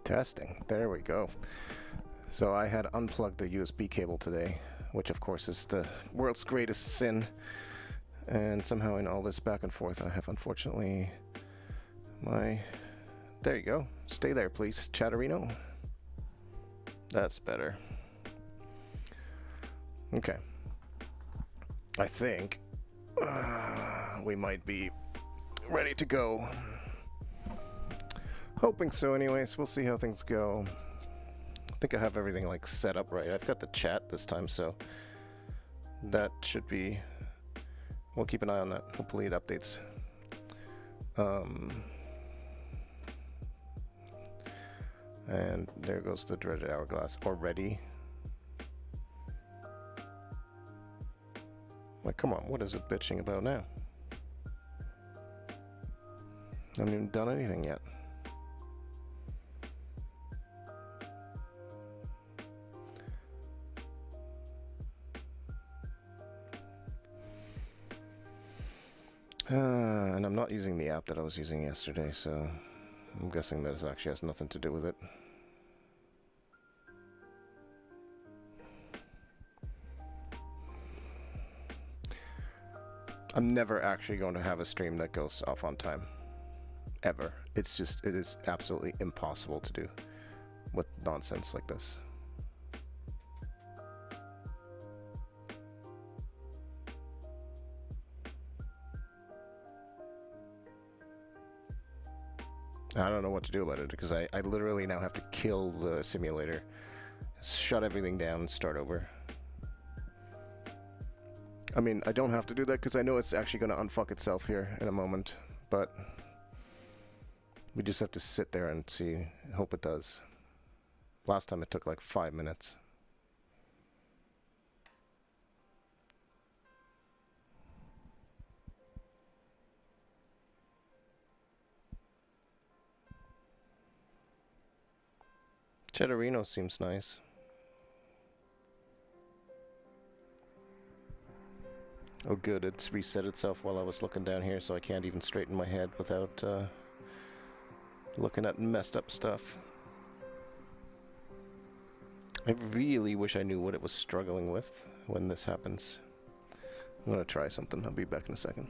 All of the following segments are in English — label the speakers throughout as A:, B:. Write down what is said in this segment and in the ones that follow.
A: Testing. There we go. So I had unplugged the USB cable today, which of course is the world's greatest sin. And somehow in all this back and forth, I have unfortunately my... There you go. Stay there, please, Chatterino. That's better. Okay. I think we might be ready to go. Hoping so anyways. We'll see how things go. I think I have everything like set up right. I've got the chat this time, so that should be... We'll keep an eye on that. Hopefully it updates. And there goes the dreaded hourglass already. Like, come on, what is it bitching about now? I haven't even done anything yet. And I'm not using the app that I was using yesterday, so I'm guessing that it actually has nothing to do with it. I'm never actually going to have a stream that goes off on time. Ever. It's just, it is absolutely impossible to do with nonsense like this. I don't know what to do about it, because I literally now have to kill the simulator, shut everything down, and start over. I mean, I don't have to do that because I know it's actually going to unfuck itself here in a moment, but we just have to sit there and see, hope it does. Last time it took like 5 minutes. Cheddarino seems nice. Oh good, it's reset itself while I was looking down here, so I can't even straighten my head without looking at messed up stuff. I really wish I knew what it was struggling with when this happens. I'm gonna try something, I'll be back in a second.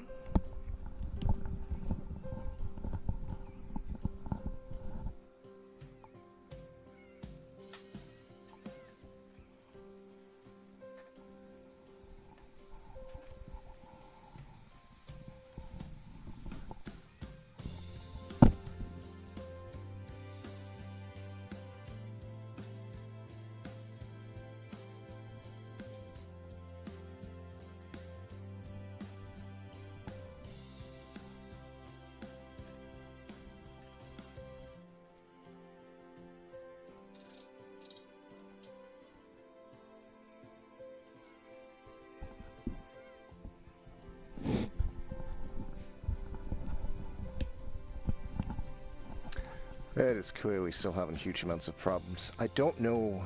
A: It is clearly still having huge amounts of problems. I don't know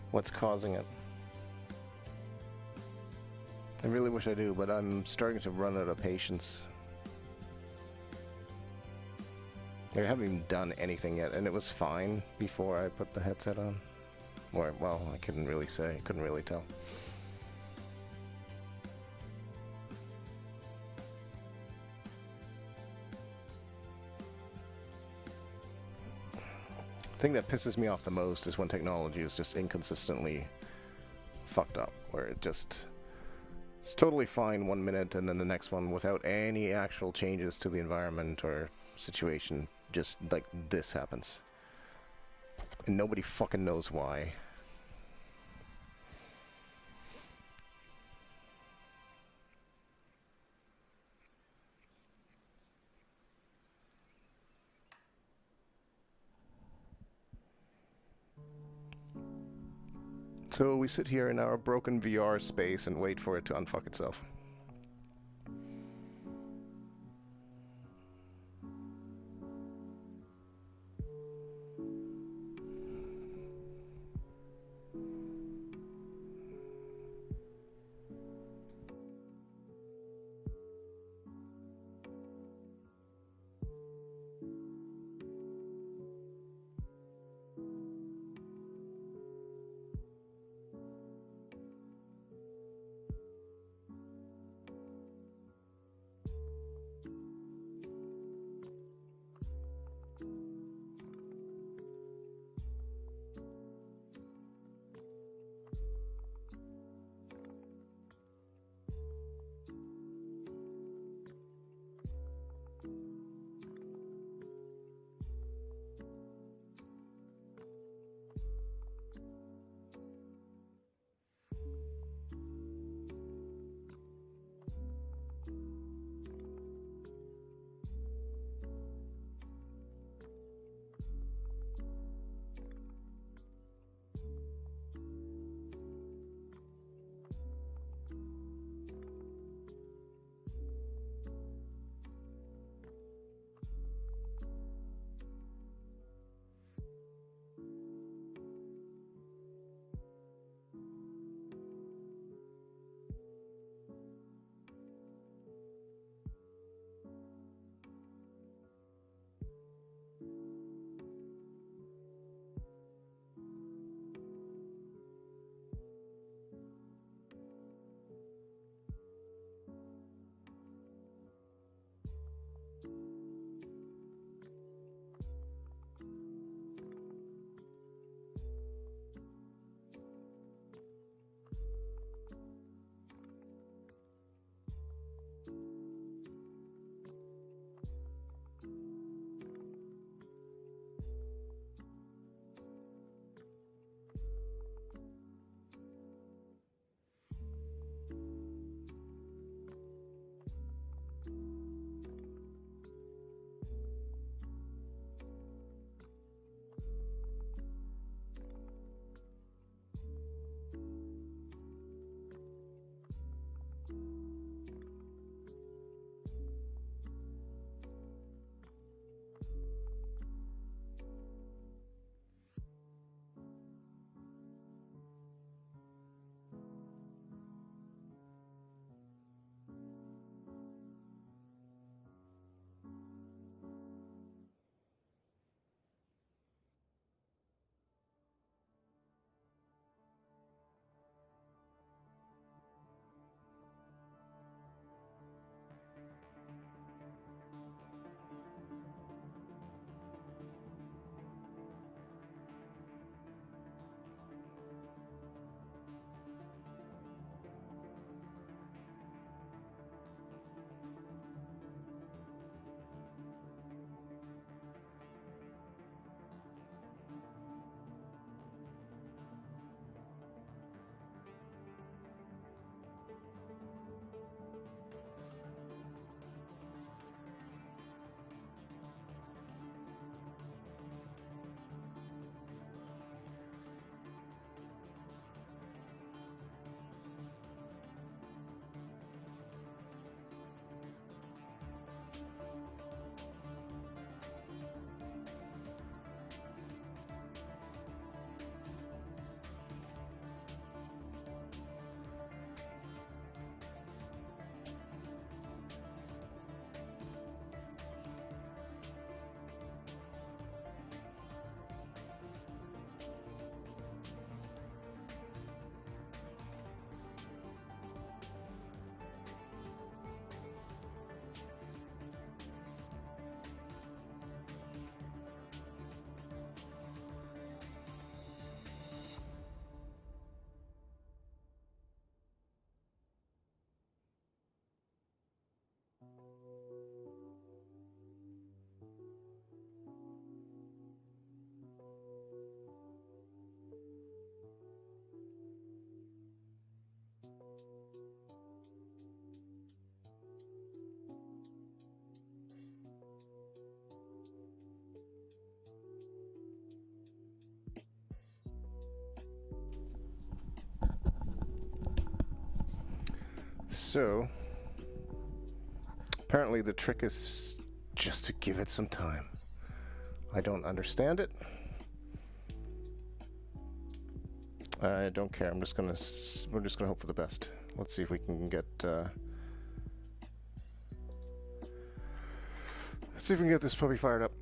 A: what's causing it. I really wish I do, but I'm starting to run out of patience. I haven't even done anything yet, and it was fine before I put the headset on. Or, well, I couldn't really say. Couldn't really tell. The thing that pisses me off the most is when technology is just inconsistently fucked up, where it's totally fine 1 minute and then the next one without any actual changes to the environment or situation, just like this happens. And nobody fucking knows why. So we sit here in our broken VR space and wait for it to unfuck itself. So, apparently the trick is just to give it some time. I don't understand it. I don't care. We're just gonna hope for the best. Let's see if we can get. Let's see if we can get this puppy fired up.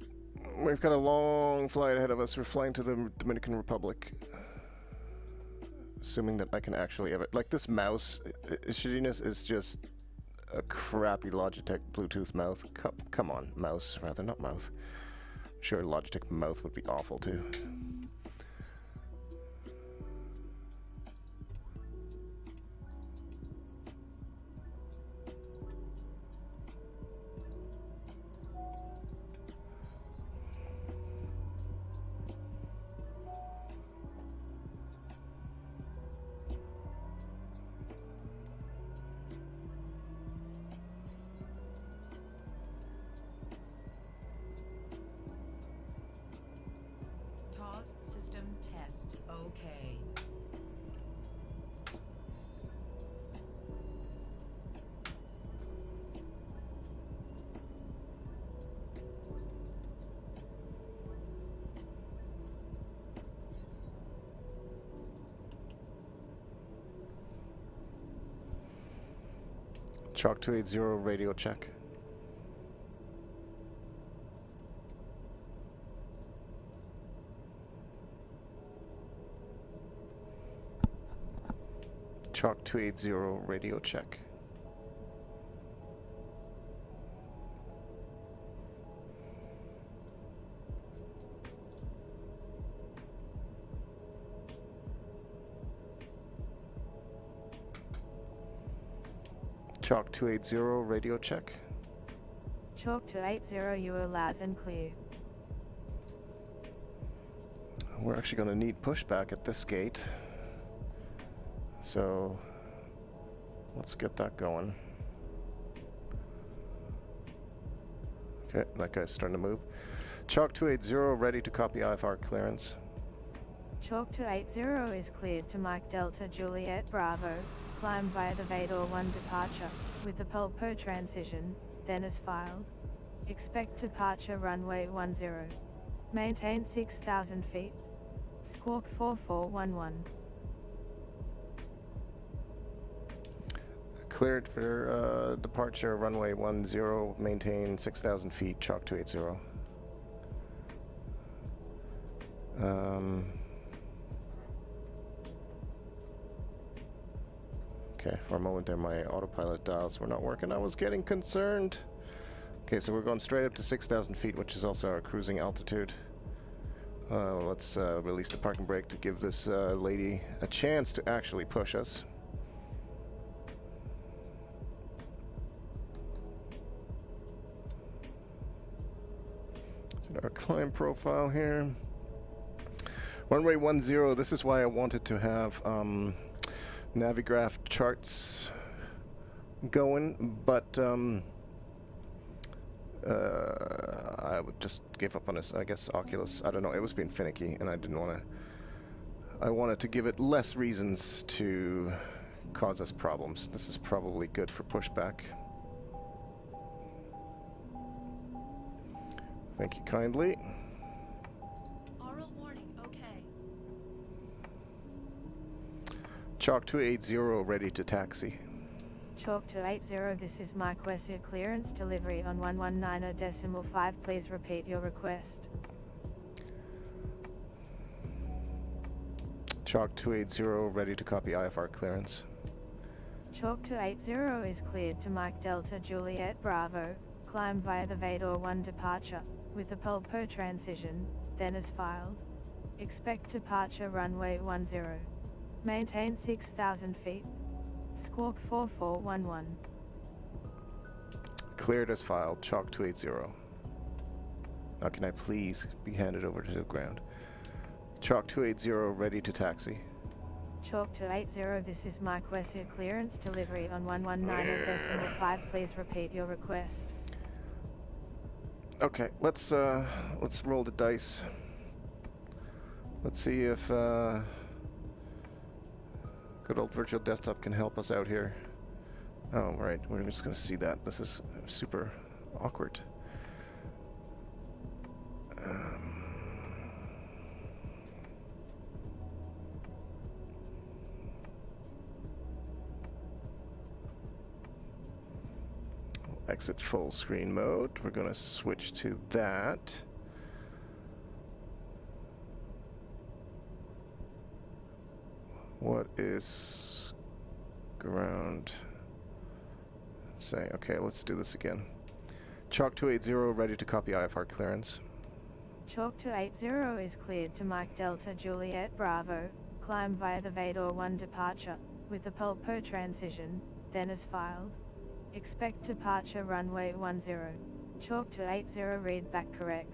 A: We've got a long flight ahead of us. We're flying to the Dominican Republic. Assuming that I can actually ever... Like, this mouse, shittiness is just a crappy Logitech Bluetooth mouth. Come on, mouse, rather, not mouth. Sure, Logitech mouth would be awful, too.
B: System test. Okay.
A: Chalk 280 radio check. Chalk 280 radio check. Chalk 280 radio check.
C: Chalk 280, you are loud and clear.
A: We're actually going to need pushback at this gate. So let's get that going. Okay, that guy's starting to move. Chalk 280 ready to copy IFR clearance.
C: Chalk 280 is cleared to Mike Delta Juliet Bravo. Climb via the Vador 1 departure with the Pulpo transition, then as filed. Expect departure runway 10. Maintain 6,000 feet. Squawk 4411.
A: Cleared for departure runway 10, maintain 6,000 feet, Chalk 280. Okay, for a moment there my autopilot dials were not working. I was getting concerned. Okay, so we're going straight up to 6,000 feet, which is also our cruising altitude. Let's release the parking brake to give this lady a chance to actually push us. Our climb profile here. Runway 10, this is why I wanted to have Navigraph charts going, but I would just give up on this. I guess Oculus, I don't know, it was being finicky and I didn't want to, I wanted to give it less reasons to cause us problems. This is probably good for pushback. Thank you kindly.
B: Oral warning, okay.
A: Chalk 280 ready to taxi.
C: Chalk 280, this is Mike West, your clearance delivery on 119.5. Please repeat your request.
A: Chalk 280 ready to copy IFR clearance.
C: Chalk 280 is cleared to Mike Delta Juliet Bravo. Climb via the Vador 1 departure with the Pulpo transition, then as filed. Expect departure runway 10. Maintain 6,000 feet. Squawk 4411.
A: Cleared as filed, Chalk 280. Now can I please be handed over to the ground? Chalk 280 ready to taxi.
C: Chalk 280, this is Mike West, your clearance delivery on 119.5. Please repeat your request.
A: Okay, let's roll the dice. Let's see if good old virtual desktop can help us out here. Oh, right. We're just going to see that. This is super awkward. Exit full screen mode. We're going to switch to that. What is ground? Let's say, okay, let's do this again. Chalk 280 ready to copy IFR clearance.
C: Chalk 280 is cleared to Mike Delta Juliet Bravo, climb via the Vador 1 departure, with the Pulpo transition, then as filed. Expect departure runway 10. Chalk 280 read back correct.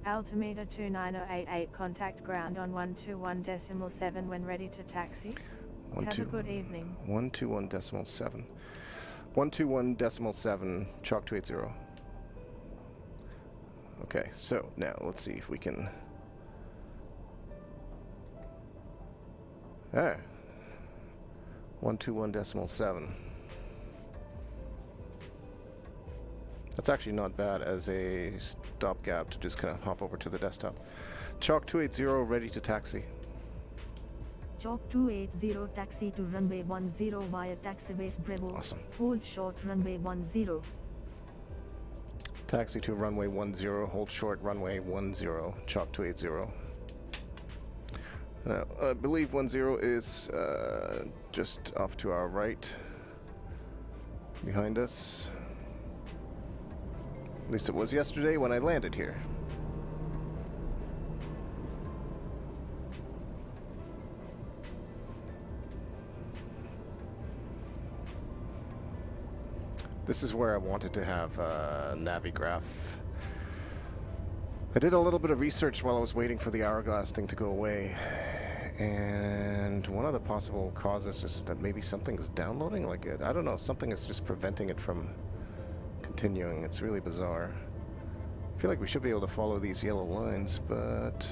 C: Altimeter 29088 contact ground on 121.7 when ready to taxi. Have a good evening.
A: 121.7. 121.7 Chalk 280. Okay, so now let's see if we can. Ah, 121.7. That's actually not bad as a stopgap to just kind of hop over to the desktop. Chalk 280 ready to taxi.
D: Chalk 280 taxi to runway 10 via taxibase Bravo.
A: Awesome.
D: Hold short runway 10.
A: Taxi to runway 10, hold short runway 10, Chalk 280. Now, I believe 10 is just off to our right, behind us. At least it was yesterday when I landed here. This is where I wanted to have Navigraph. I did a little bit of research while I was waiting for the hourglass thing to go away, and one of the possible causes is that maybe something's downloading. Like it, I don't know, something is just preventing it from continuing. It's really bizarre. I feel like we should be able to follow these yellow lines, but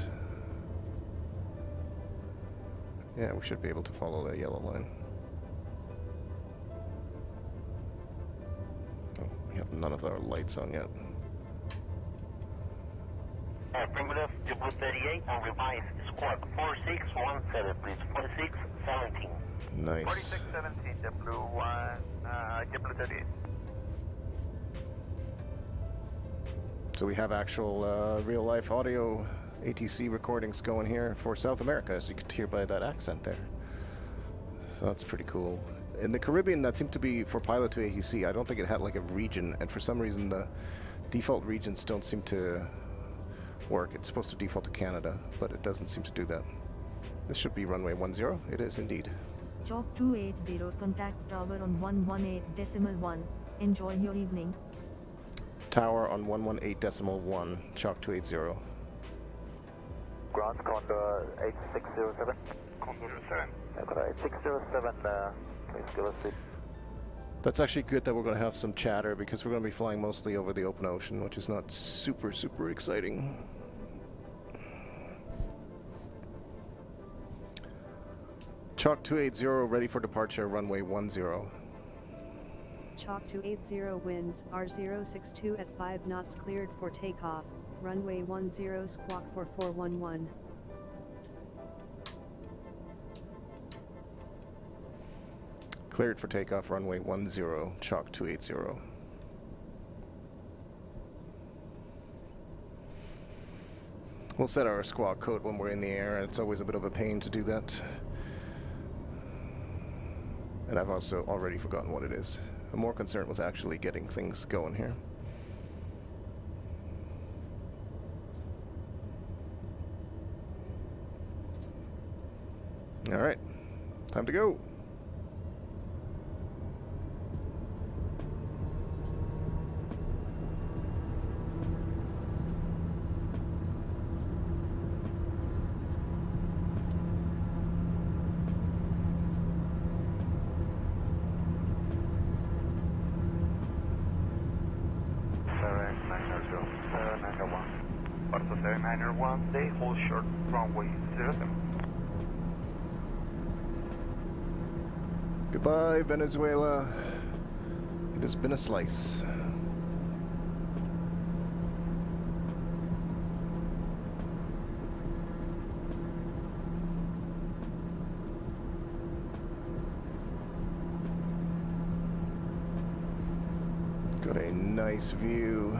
A: yeah, we should be able to follow that yellow line. Oh, we have none of our lights on yet.
E: Primitive W38 on revised squad 4617, please. 4617.
A: Nice.
F: 4617, W1, W38.
A: So we have actual real-life audio ATC recordings going here for South America, as you could hear by that accent there. So that's pretty cool. In the Caribbean, that seemed to be for pilot to ATC. I don't think it had like a region, and for some reason the default regions don't seem to work. It's supposed to default to Canada, but it doesn't seem to do that. This should be runway 10. It is indeed.
D: Chalk 280 contact tower on 118.1. Enjoy your evening.
A: Tower on 118.1, Chalk 280.
F: Ground Condor 8607. Condor 7. Condor 8607, please give us the...
A: That's actually good that we're going to have some chatter, because we're going to be flying mostly over the open ocean, which is not super, super exciting. Chalk 280 ready for departure, runway 10.
G: Chalk 280 winds, R062 at 5 knots cleared for takeoff, runway 10 squawk 4411.
A: Cleared for takeoff, runway 10, Chalk 280. We'll set our squawk code when we're in the air. It's always a bit of a pain to do that. And I've also already forgotten what it is. I'm more concerned with actually getting things going here. All right, time to go.
F: They hold short runway 07.
A: Goodbye, Venezuela. It has been a slice. Got a nice view.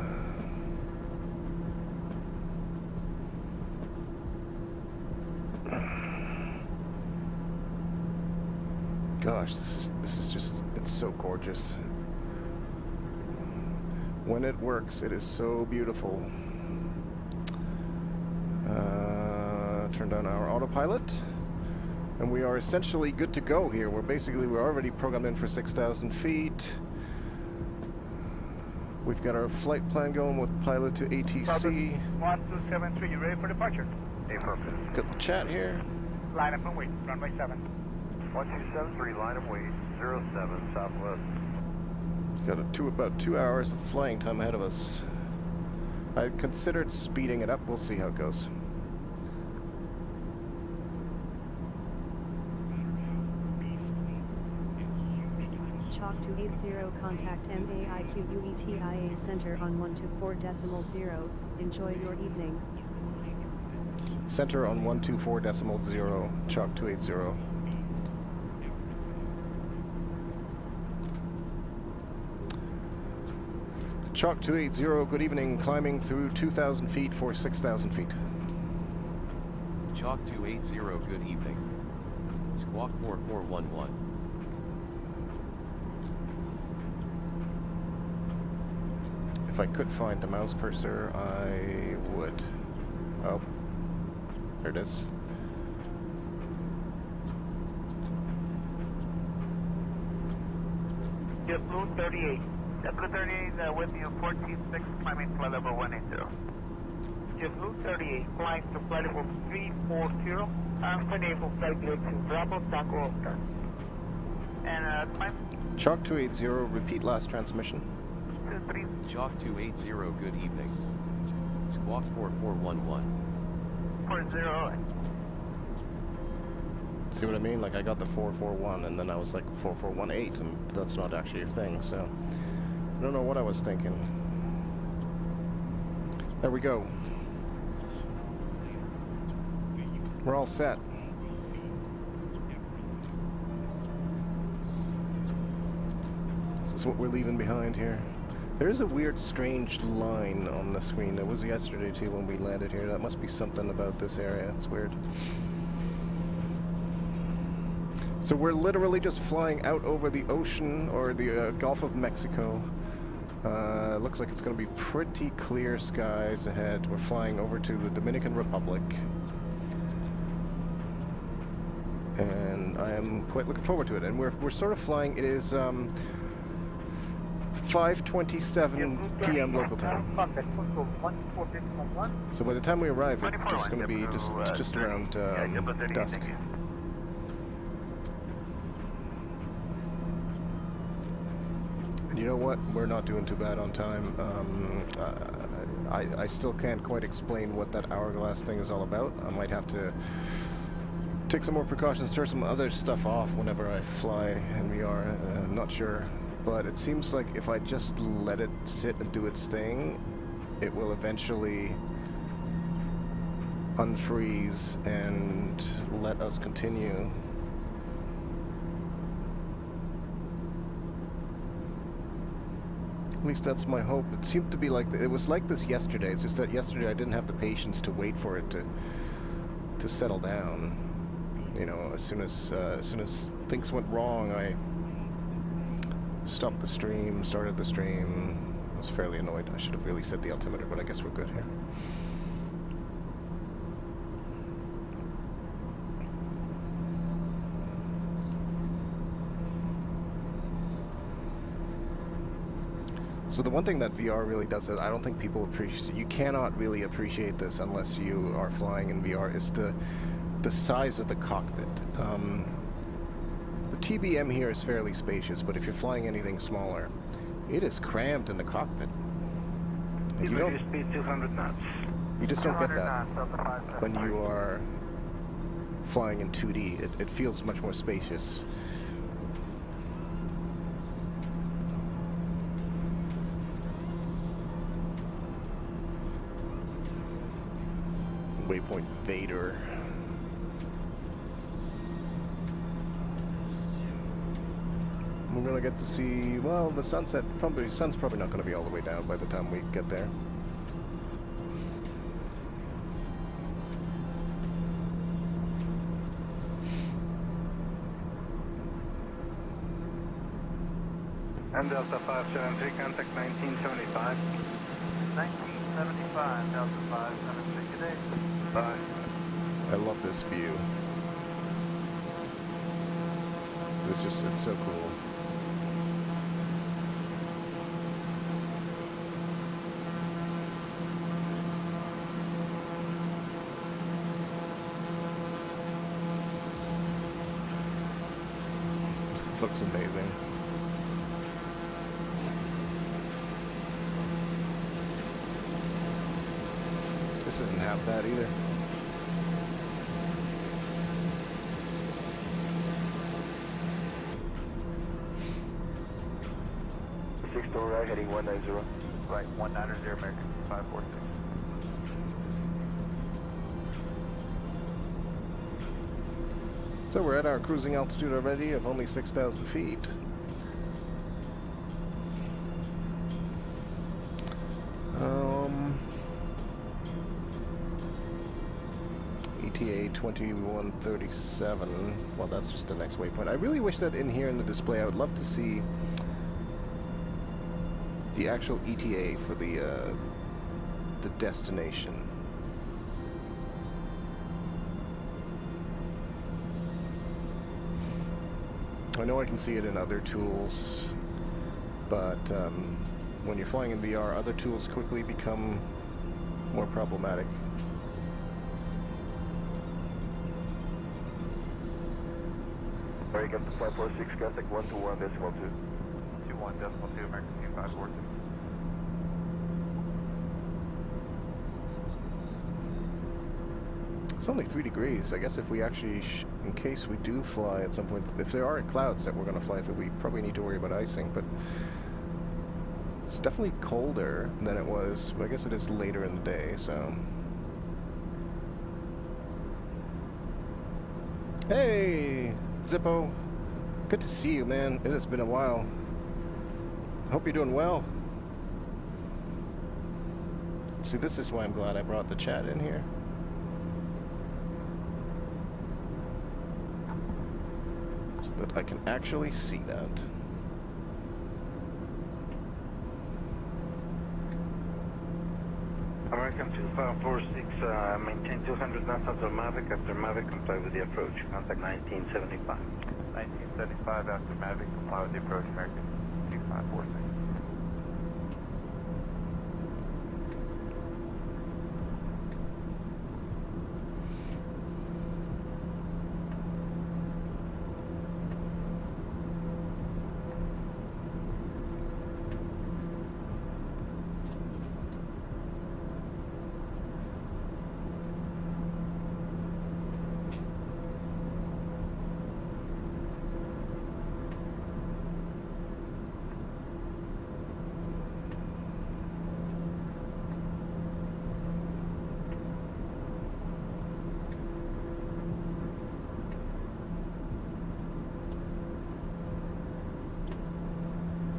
A: Gosh, this is just, it's so gorgeous. When it works, it is so beautiful. Turn down our autopilot, and we are essentially good to go here. We're already programmed in for 6,000 feet. We've got our flight plan going with pilot to ATC.
F: 1273, you ready for departure? Affirmative.
A: Got the chat here.
F: Line up and wait, runway 7. 1273, line of weight, 07 southwest.
A: Got about 2 hours of flying time ahead of us. I considered speeding it up. We'll see how it goes.
G: Chalk 280, contact MAIQUETIA Center on 124.0. Enjoy your evening.
A: Center on 124.0, Chalk 280. Chalk 280, good evening, climbing through 2,000 feet for 6,000 feet.
H: Chalk 280, good evening. Squawk 4411.
A: If I could find the mouse cursor, I would. Oh, there it is.
F: JetBlue 38. JetBlue 38 with you, 146, climbing flight level 180. JetBlue 38, flying to flight level 340, unable flight level to Bravo Taco Oscar. And climb.
A: Chalk 280, repeat last transmission.
F: 23.
H: Chalk 280, good evening. Squawk 4411.
F: 40.
A: See what I mean? Like, I got the 441 and then I was like 4418, and that's not actually a thing, so I don't know what I was thinking. There we go. We're all set. This is what we're leaving behind here. There is a weird, strange line on the screen. It was yesterday too when we landed here. That must be something about this area. It's weird. So we're literally just flying out over the ocean, or the Gulf of Mexico. Looks like it's going to be pretty clear skies ahead. We're flying over to the Dominican Republic. And I am quite looking forward to it. And we're sort of flying, it is 5:27 p.m. local time. So by the time we arrive, it's going to be just around dusk. And you know what? We're not doing too bad on time. I still can't quite explain what that hourglass thing is all about. I might have to take some more precautions, turn some other stuff off whenever I fly in VR. I'm not sure. But it seems like if I just let it sit and do its thing, it will eventually unfreeze and let us continue. At least that's my hope. It seemed to be like, it was like this yesterday. It's just that yesterday I didn't have the patience to wait for it to settle down. You know, as soon as things went wrong, I stopped the stream, started the stream. I was fairly annoyed. I should have really set the altimeter, but I guess we're good here. So the one thing that VR really does that I don't think people appreciate, you cannot really appreciate this unless you are flying in VR, is the size of the cockpit. The TBM here is fairly spacious, but if you're flying anything smaller, it is crammed in the cockpit. And you don't,
F: speed 200 knots.
A: you just don't get that when you are flying in 2D. It feels much more spacious. gator. We're gonna get to see, well, the sunset. Probably sun's probably not gonna be all the way down by the time we get there.
F: And Delta 573, contact 1975. 1975, Delta 573, good day. Bye.
A: I love this view. It's so cool. Looks amazing. This isn't half bad either.
E: Door right, heading 190.
F: Right, 190, American 546.
A: So we're at our cruising altitude already of only 6,000 feet. ETA 2137. Well, that's just the next waypoint. I really wish that in here in the display, I would love to see the actual ETA for the destination. I know I can see it in other tools, but when you're flying in VR, other tools quickly become more problematic.
E: American 546, contact 121.2.
F: 21.2, American 542.
A: It's only 3 degrees. I guess if we actually, in case we do fly at some point, if there are clouds that we're going to fly through, we probably need to worry about icing, but it's definitely colder than it was. But I guess it is later in the day, so. Hey, Zippo. Good to see you, man. It has been a while. I hope you're doing well. See, this is why I'm glad I brought the chat in here. So that I can actually see that.
F: American 2546, maintain 200 knots after Mavic. After Mavic, comply with the approach. Contact 1975. 1975 after Mavic, comply with the approach. American 2546.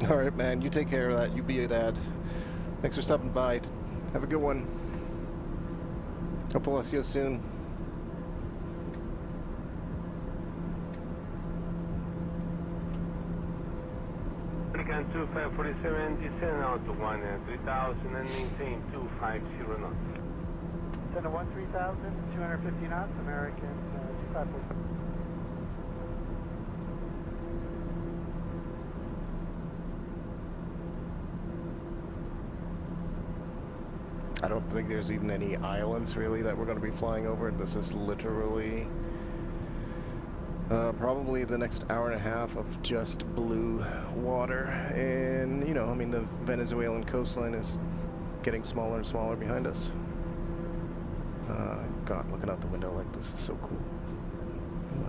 A: All right, man. You take care of that. You be that. Thanks for stopping by. Have a good one. Hopefully I'll see you soon.
F: American 2547, descend out to 1-3000 and maintain 250 knots. Descend to 1-3000, 250 knots, American 2547.
A: I don't think there's even any islands really that we're going to be flying over. This is literally probably the next hour and a half of just blue water. And, you know, I mean, the Venezuelan coastline is getting smaller and smaller behind us. God, looking out the window like this is so cool.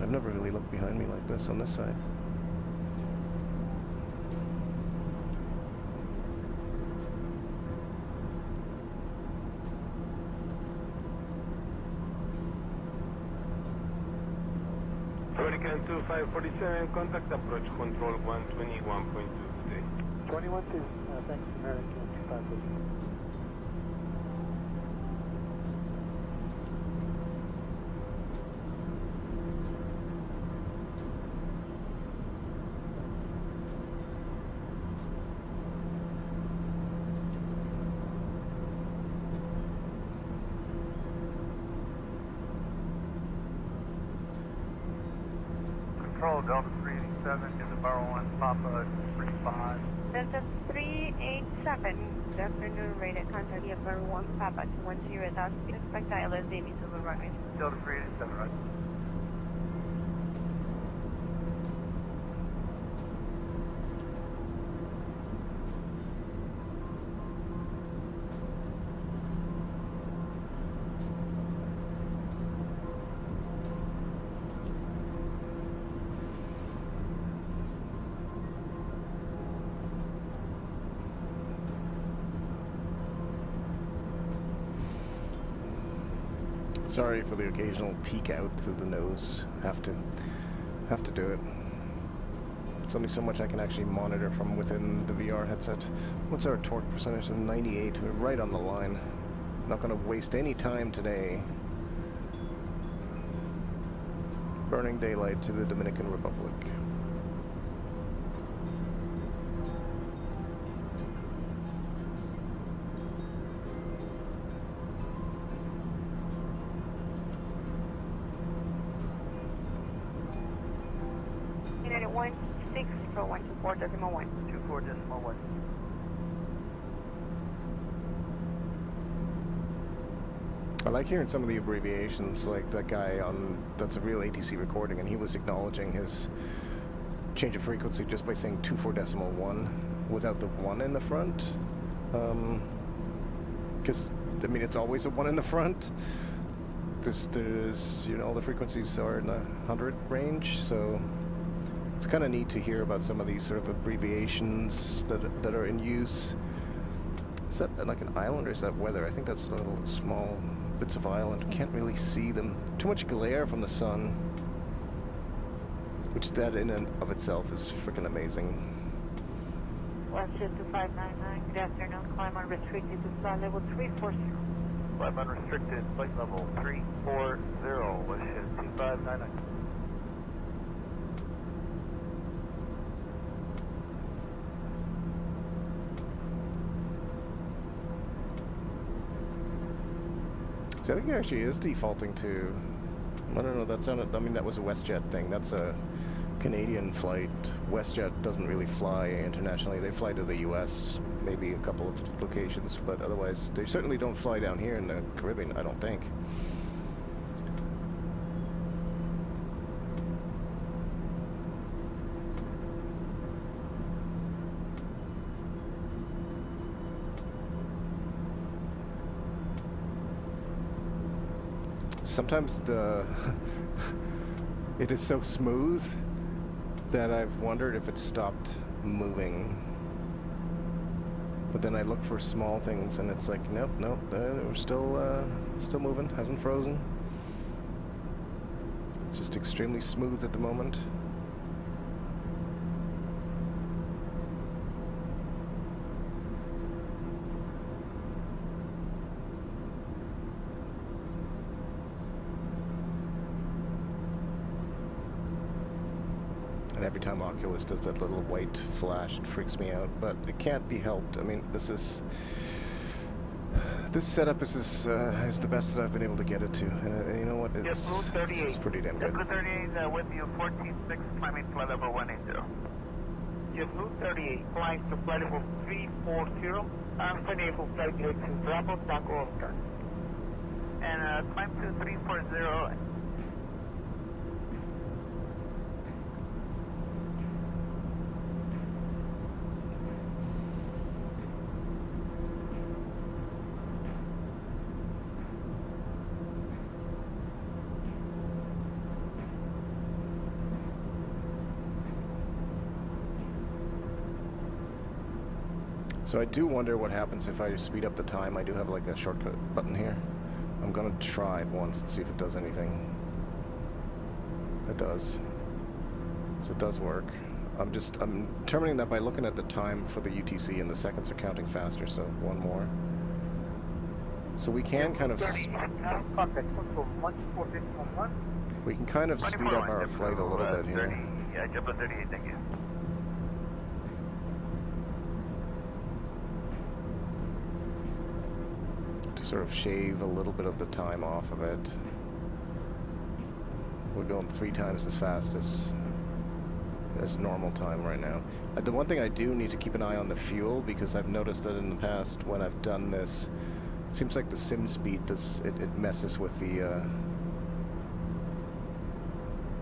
A: I've never really looked behind me like this on this side.
I: American 2547, contact approach control 121.2 today.
J: 21-2, thanks, American 2547.
F: Control Delta 387, give the Barrow 1 Papa 35.
K: Delta 387, good afternoon, rated contact via Barrow 1 Papa 210,000 feet, expect ILS Davy to the runway.
F: Delta 387, right.
A: Sorry for the occasional peek out through the nose. Have to do it. It's only so much I can actually monitor from within the VR headset. What's our torque percentage? 98. We're right on the line. Not going to waste any time today. Burning daylight to the Dominican Republic.
K: United 16 for 124.1.
F: 24.1.
A: I like hearing some of the abbreviations, like that guy on that's a real ATC recording, and he was acknowledging his change of frequency just by saying 24.1 without the 1 in the front. Because I mean, it's always a 1 in the front. There's you know, the frequencies are in the 100 range, so it's kind of neat to hear about some of these sort of abbreviations that are in use. Is that like an island or is that weather? I think that's little small bits of island. Can't really see them. Too much glare from the sun, which that in and of itself is freaking amazing.
K: Westjet 2599, good afternoon, climb unrestricted to flight level 340.
F: Climb unrestricted, flight level 340, Westjet 2599.
A: So I think it actually is defaulting to, I don't know, that sounded, I mean, that was a WestJet thing. That's a Canadian flight. WestJet doesn't really fly internationally. They fly to the US, maybe a couple of locations, but otherwise they certainly don't fly down here in the Caribbean, I don't think. Sometimes it is so smooth that I've wondered if it stopped moving. But then I look for small things and it's like, nope, we're still moving, hasn't frozen. It's just extremely smooth at the moment. Every time Oculus does that little white flash, it freaks me out, but it can't be helped. I mean, this setup is the best that I've been able to get it to, and you know what, it's pretty damn good.
F: JetBlue 38 with you, 146, climbing flight level 180. JetBlue 38 flying to flight level 340, unable flight direction Bravo Tango Oscar. And climb to 340.
A: So I do wonder what happens if I speed up the time. I do have like a shortcut button here. I'm gonna try it once and see if it does anything. It does. So it does work. I'm determining that by looking at the time for the UTC, and the seconds are counting faster, so one more. So we can kind of we can kind of speed up our flight a little bit here.
F: Yeah, JetBlue 38, thank you.
A: To sort of shave a little bit of the time off of it. We're going 3 times as fast as normal time right now. The one thing I do need to keep an eye on the fuel, because I've noticed that in the past when I've done this, it seems like the sim speed does it messes with the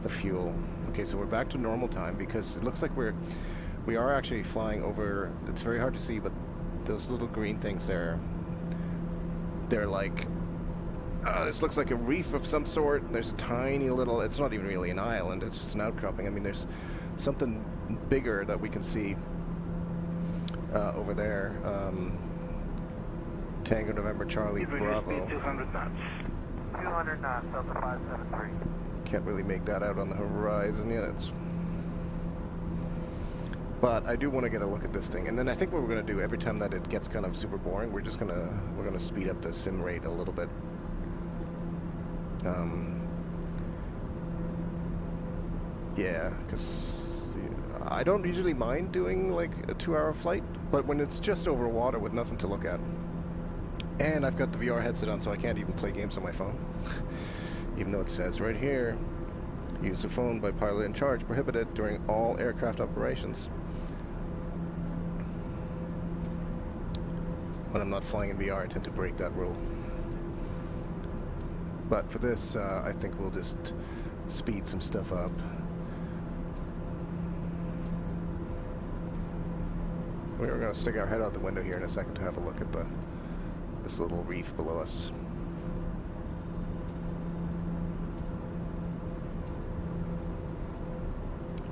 A: fuel. Okay, so we're back to normal time, because it looks like we are actually flying over. It's very hard to see, but those little green things there, they're like this looks like a reef of some sort. There's a tiny little, it's not even really an island, it's just an outcropping. I mean, there's something bigger that we can see over there. Tango November Charlie Bravo.
F: 200 knots. 200 knots, Delta 573.
A: Can't really make that out on the horizon yet. But I do want to get a look at this thing, and then I think what we're going to do every time that it gets kind of super boring, we're gonna speed up the sim rate a little bit. Yeah, because I don't usually mind doing like a 2-hour flight, but when it's just over water with nothing to look at, and I've got the VR headset on, so I can't even play games on my phone, even though it says right here, use the phone by pilot in charge, prohibited during all aircraft operations. When I'm not flying in VR, I tend to break that rule. But for this, I think we'll just speed some stuff up. We're going to stick our head out the window here in a second to have a look at this little reef below us.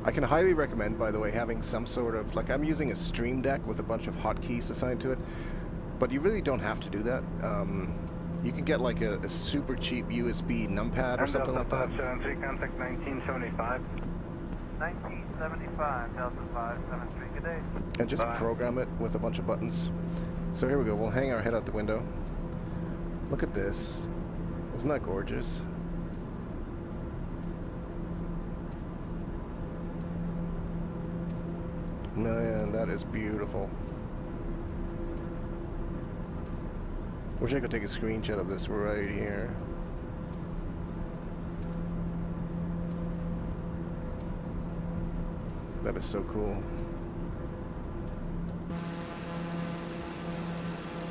A: I can highly recommend, by the way, having some sort of, like, I'm using a Stream Deck with a bunch of hotkeys assigned to it, but you really don't have to do that. You can get like a super cheap USB numpad or something like that.
F: Delta 573, contact 1975. 1975, Delta 573, good day.
A: And just program it with a bunch of buttons. So here we go, we'll hang our head out the window. Look at this. Isn't that gorgeous? Man, that is beautiful. Wish I could take a screenshot of this right here. That is so cool.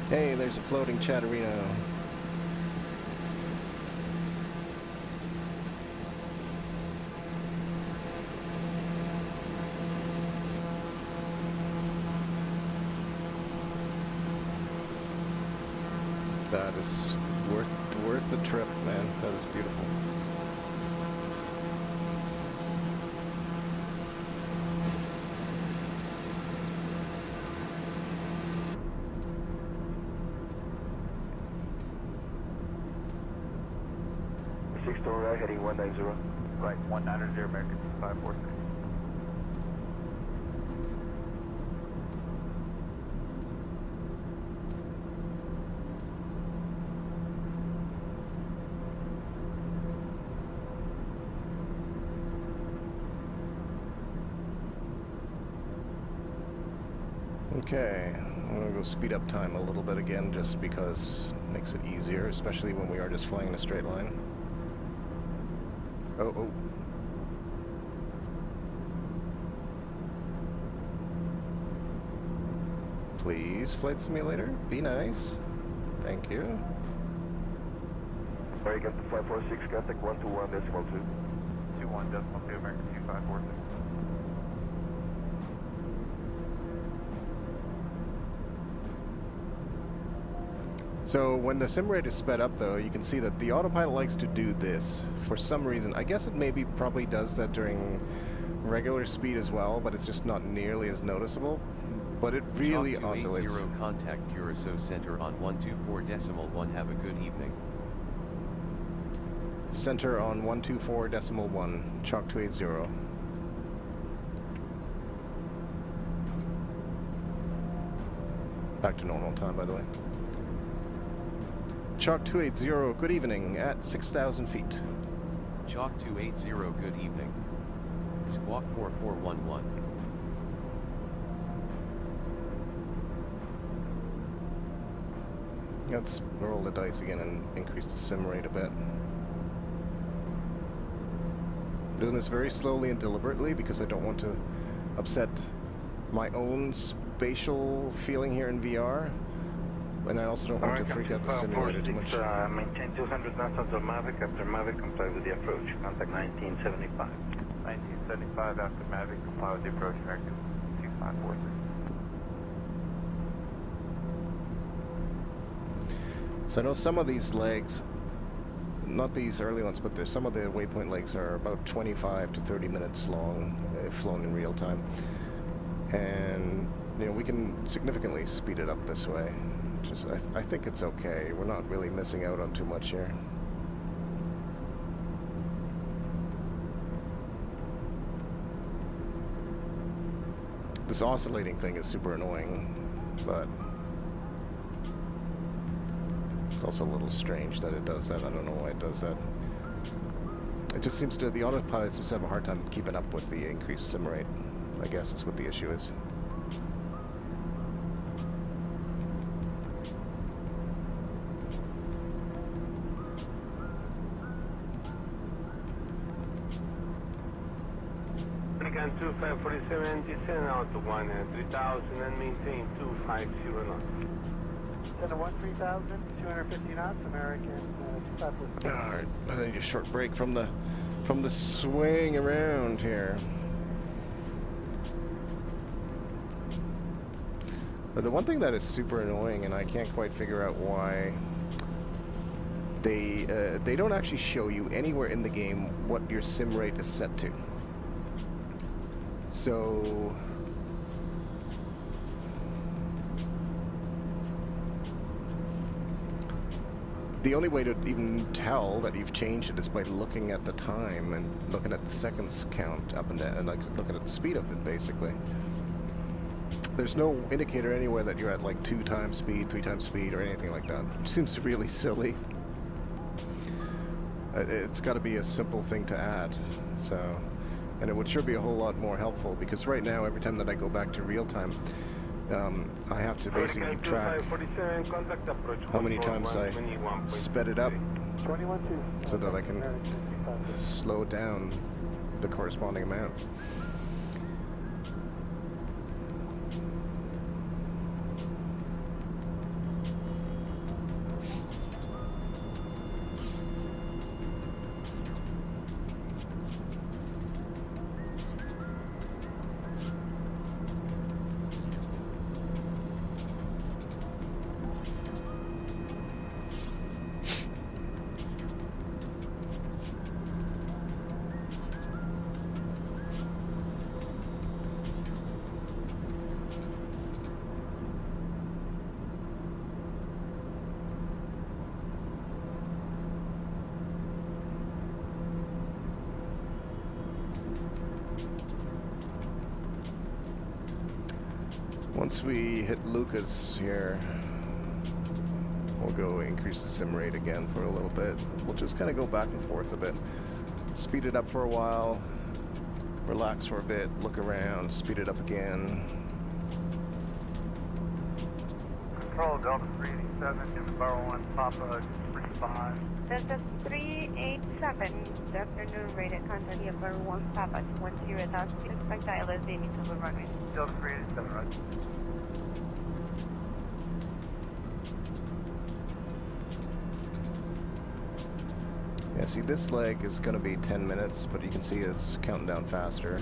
A: Hey, there's a floating Chatterino. That is worth the trip, man. That is beautiful.
E: Right, heading 190.
F: Right, 190, American 2546.
A: Okay, I'm going to go speed up time a little bit again just because it makes it easier, especially when we are just flying in a straight line. Oh. Please, Flight Simulator, be nice. Thank you.
E: American 546, contact 121.2.
F: 21.2, American 2546.
A: So when the sim rate is sped up, though, you can see that the autopilot likes to do this for some reason. I guess it probably does that during regular speed as well, but it's just not nearly as noticeable. But it really oscillates.
H: 0 contact Curacao Center on 124.1. Have a good evening.
A: Center on 124.1, Chalk 280. Back to normal time, by the way. Chalk 280, good evening at 6,000 feet.
H: Chalk 280, good evening. Squawk 4411.
A: Let's roll the dice again and increase the sim rate a bit. I'm doing this very slowly and deliberately because I don't want to upset my own spatial feeling here in VR. And I also don't want to freak out the simulator too much.
E: Maintain 200 knots onto Mavic. After Mavic, comply with the approach. Contact 1975.
F: 1975 after Mavic, comply with the approach, American 2546.
A: So I know some of these legs, not these early ones, but there's some of the waypoint legs are about 25 to 30 minutes long, if flown in real time. And, you know, we can significantly speed it up this way. Which is, I think it's okay. We're not really missing out on too much here. This oscillating thing is super annoying, but it's also a little strange that it does that. I don't know why it does that. It just seems to, the autopilot seems to have a hard time keeping up with the increased sim rate. I guess that's what the issue is.
I: American 2547, descend out to 130,000 and maintain 250 knots.
J: Center 13,000, 250 knots, American 2547.
A: Alright, I need a short break from the swing around here. But the one thing that is super annoying, and I can't quite figure out why, they don't actually show you anywhere in the game what your sim rate is set to. So the only way to even tell that you've changed it is by looking at the time and looking at the seconds count up and down, and like looking at the speed of it, basically. There's no indicator anywhere that you're at like 2 times speed, 3 times speed, or anything like that. It seems really silly. It's got to be a simple thing to add. So, and it would sure be a whole lot more helpful, because right now, every time that I go back to real time, I have to basically keep track how many times I sped it up so that I can slow down the corresponding amount. Once we hit Lucas here, we'll go increase the sim rate again for a little bit. We'll just kind of go back and forth a bit. Speed it up for a while, relax for a bit, look around, speed it up again.
F: Control Delta 387, Jimmy Barrow 1, Papa 35.
K: Delta 387, good afternoon, rated contact here, Barrow 1, Papa 210,000, expect ILS Amy to the runway.
F: Delta 387, right.
A: Yeah, see, this leg is going to be 10 minutes, but you can see it's counting down faster.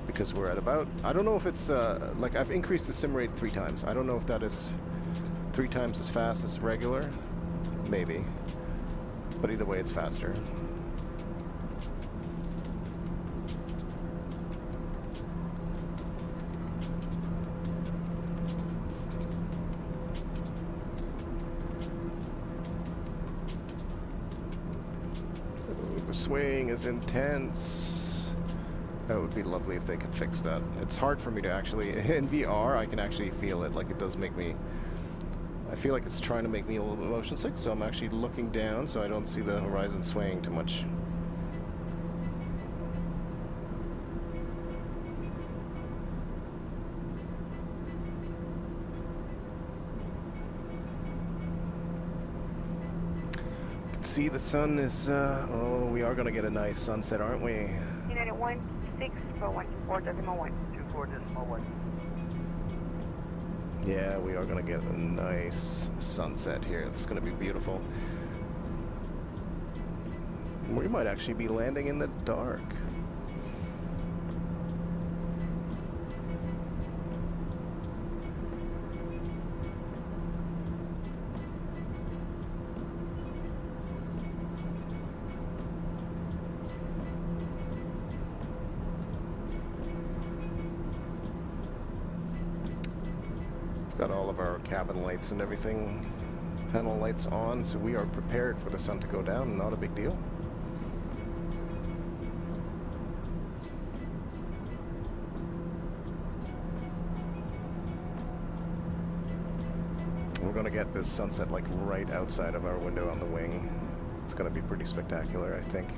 A: Because we're at about, I don't know if it's, like I've increased the sim rate 3 times. I don't know if that is 3 times as fast as regular. Maybe. But either way, it's faster. Ooh, the swing is intense. That would be lovely if they could fix that. It's hard for me to actually, in VR, I can actually feel it. Like, it does make me, I feel like it's trying to make me a little bit motion sick, so I'm actually looking down so I don't see the horizon swaying too much. See, the sun is, oh, we are going to get a nice sunset, aren't we?
K: United 164124.1.
J: 24.1.
A: Yeah, we are going to get a nice sunset here. It's going to be beautiful. We might actually be landing in the dark. Got all of our cabin lights and everything, panel lights on, so we are prepared for the sun to go down. Not a big deal. We're going to get this sunset like right outside of our window on the wing. It's going to be pretty spectacular, I think.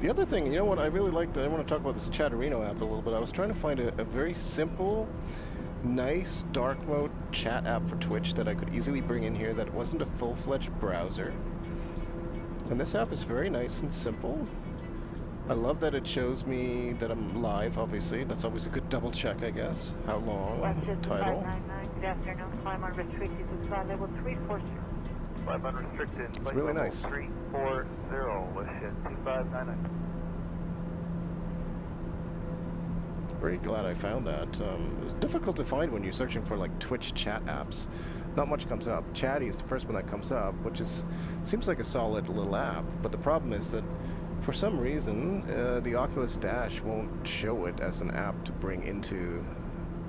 A: The other thing, you know what I really liked, I want to talk about this Chatterino app a little bit. I was trying to find a very simple, nice dark mode chat app for Twitch that I could easily bring in here that wasn't a full-fledged browser. And this app is very nice and simple. I love that it shows me that I'm live, obviously. That's always a good double check, I guess. How long, title.
K: 599, good afternoon, climb unrestricted to flight level 340.
E: 5 unrestricted.
A: It's really nice.
E: 340, listen, 2599.
A: Very glad I found that. It's difficult to find when you're searching for like Twitch chat apps. Not much comes up. Chatty is the first one that comes up, which is seems like a solid little app. But the problem is that for some reason the Oculus Dash won't show it as an app to bring into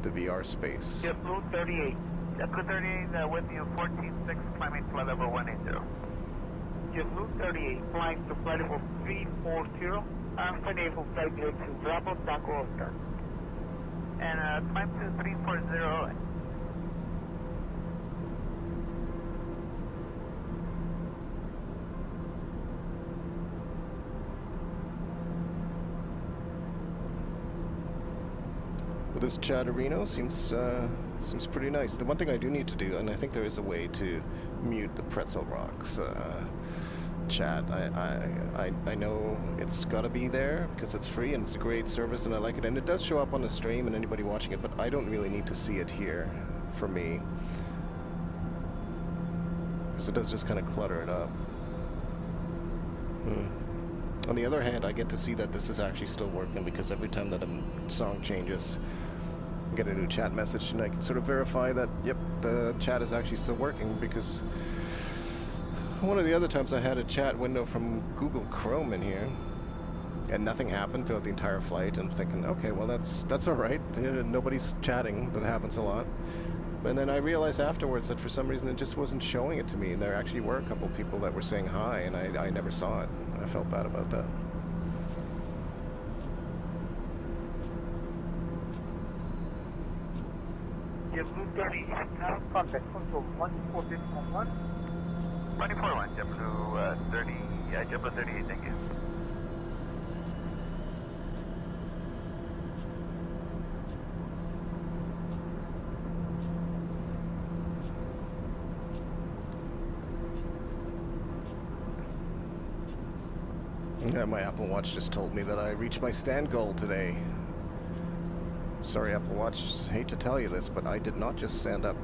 A: the VR space.
F: Yes, Blue 38. Blue 38 with you, 146, climbing flight level 180. Yes, Blue 38, flying to flight level 340, unable flight level to Bravo Tango Oscar. And climb to 340.
A: Well, this Chatterino seems pretty nice. The one thing I do need to do, and I think there is a way to mute the Pretzel Rocks chat. I know it's got to be there because it's free and it's a great service and I like it. And it does show up on the stream and anybody watching it, but I don't really need to see it here for me. Because it does just kind of clutter it up. On the other hand, I get to see that this is actually still working because every time that a song changes, I get a new chat message and I can sort of verify that, yep, the chat is actually still working because one of the other times I had a chat window from Google Chrome in here and nothing happened throughout the entire flight. And I'm thinking, okay, well, that's all right. Nobody's chatting. That happens a lot. And then I realized afterwards that for some reason it just wasn't showing it to me. And there actually were a couple people that were saying hi, and I never saw it. I felt bad about that.
F: Yes, Blue 30, now contact control 14611. 241, JetBlue 30, yeah, JetBlue 38, thank you.
A: Yeah, my Apple Watch just told me that I reached my stand goal today. Sorry, Apple Watch, hate to tell you this, but I did not just stand up.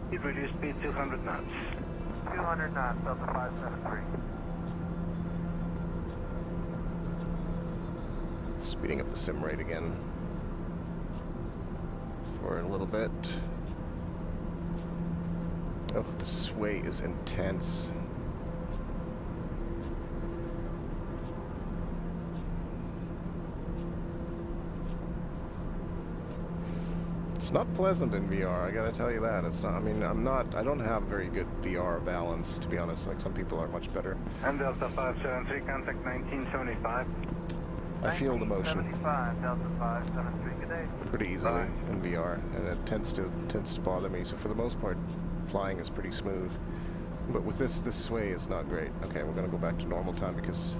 E: Speed reduced speed 200 knots.
F: 200 knots, Delta 573.
A: Speeding up the sim rate again for a little bit. Oh, the sway is intense. It's not pleasant in VR, I gotta tell you that. It's not, I mean, I don't have very good VR balance, to be honest. Like, some people are much better.
E: And Delta 573, contact 1975.
A: I feel the motion
J: 75, Delta 573, good day.
A: pretty easily in VR, and it tends to bother me. So for the most part, flying is pretty smooth. But with this sway is not great. Okay, we're gonna go back to normal time because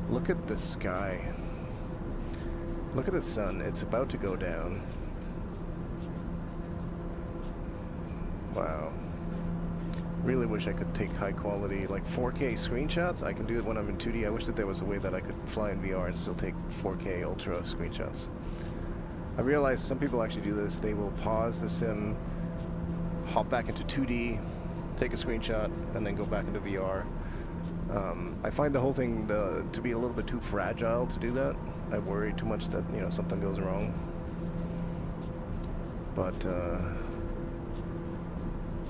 A: look at the sky. Look at the sun. It's about to go down. Wow. Really wish I could take high quality, like 4K screenshots. I can do it when I'm in 2D. I wish that there was a way that I could fly in VR and still take 4K ultra screenshots. I realize some people actually do this. They will pause the sim, hop back into 2D, take a screenshot, and then go back into VR. I find the whole thing to be a little bit too fragile to do that. I worry too much that, you know, something goes wrong. But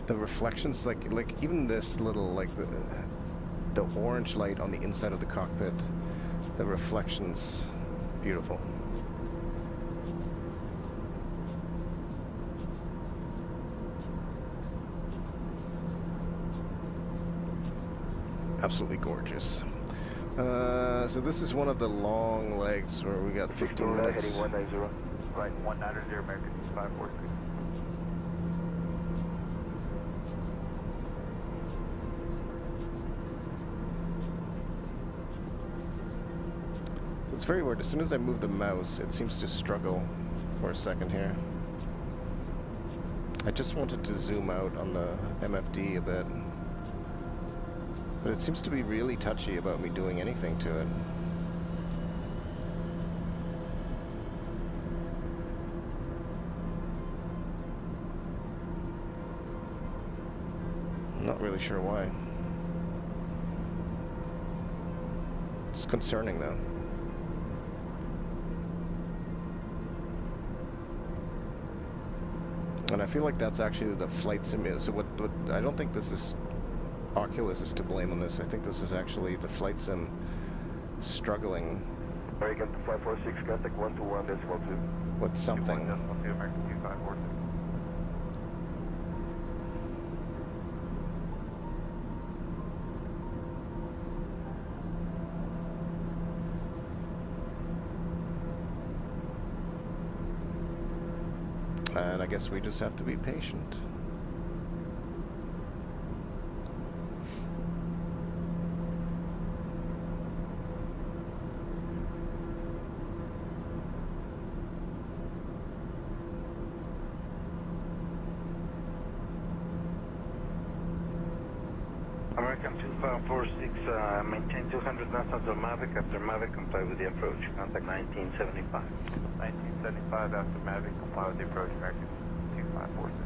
A: the reflections, like even this little, like the orange light on the inside of the cockpit, the reflections, beautiful. Absolutely gorgeous. So this is one of the long legs where we got 15 minutes.
E: Heading 190. Right, 190 American 543.
A: So it's very weird. As soon as I move the mouse, it seems to struggle for a second here. I just wanted to zoom out on the MFD a bit. But it seems to be really touchy about me doing anything to it. I'm not really sure why. It's concerning though. And I feel like that's actually the flight sim. So what I don't think this is Oculus is to blame on this. I think this is actually the flight sim struggling.
E: American 546, contact 121.2.
A: With something.
E: American 2546.
A: And I guess we just have to be patient.
E: American 2546, maintain 200 knots until Mavic. After Mavic, comply with the approach. Contact 1975. 1975 after Mavic, comply with the approach. American 2546.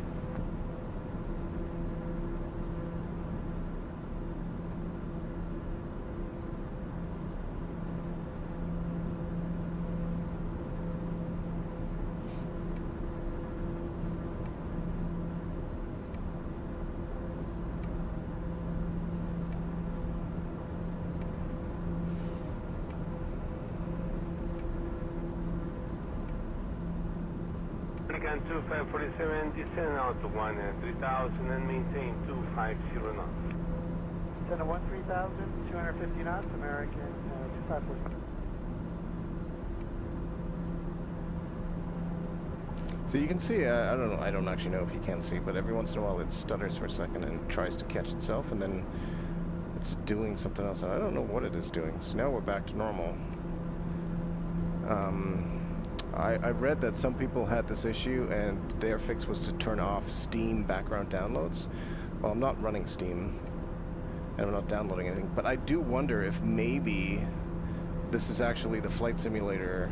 I: American 2547, descend out to 3000 and maintain 250 knots.
J: Center 13,000, 250 knots, American 2546.
A: So you can see, I don't know, I don't actually know if you can see, but every once in a while it stutters for a second and tries to catch itself, and then it's doing something else. And I don't know what it is doing. So now we're back to normal. I read that some people had this issue and their fix was to turn off Steam background downloads. Well, I'm not running Steam and I'm not downloading anything, but I do wonder if maybe this is actually the flight simulator,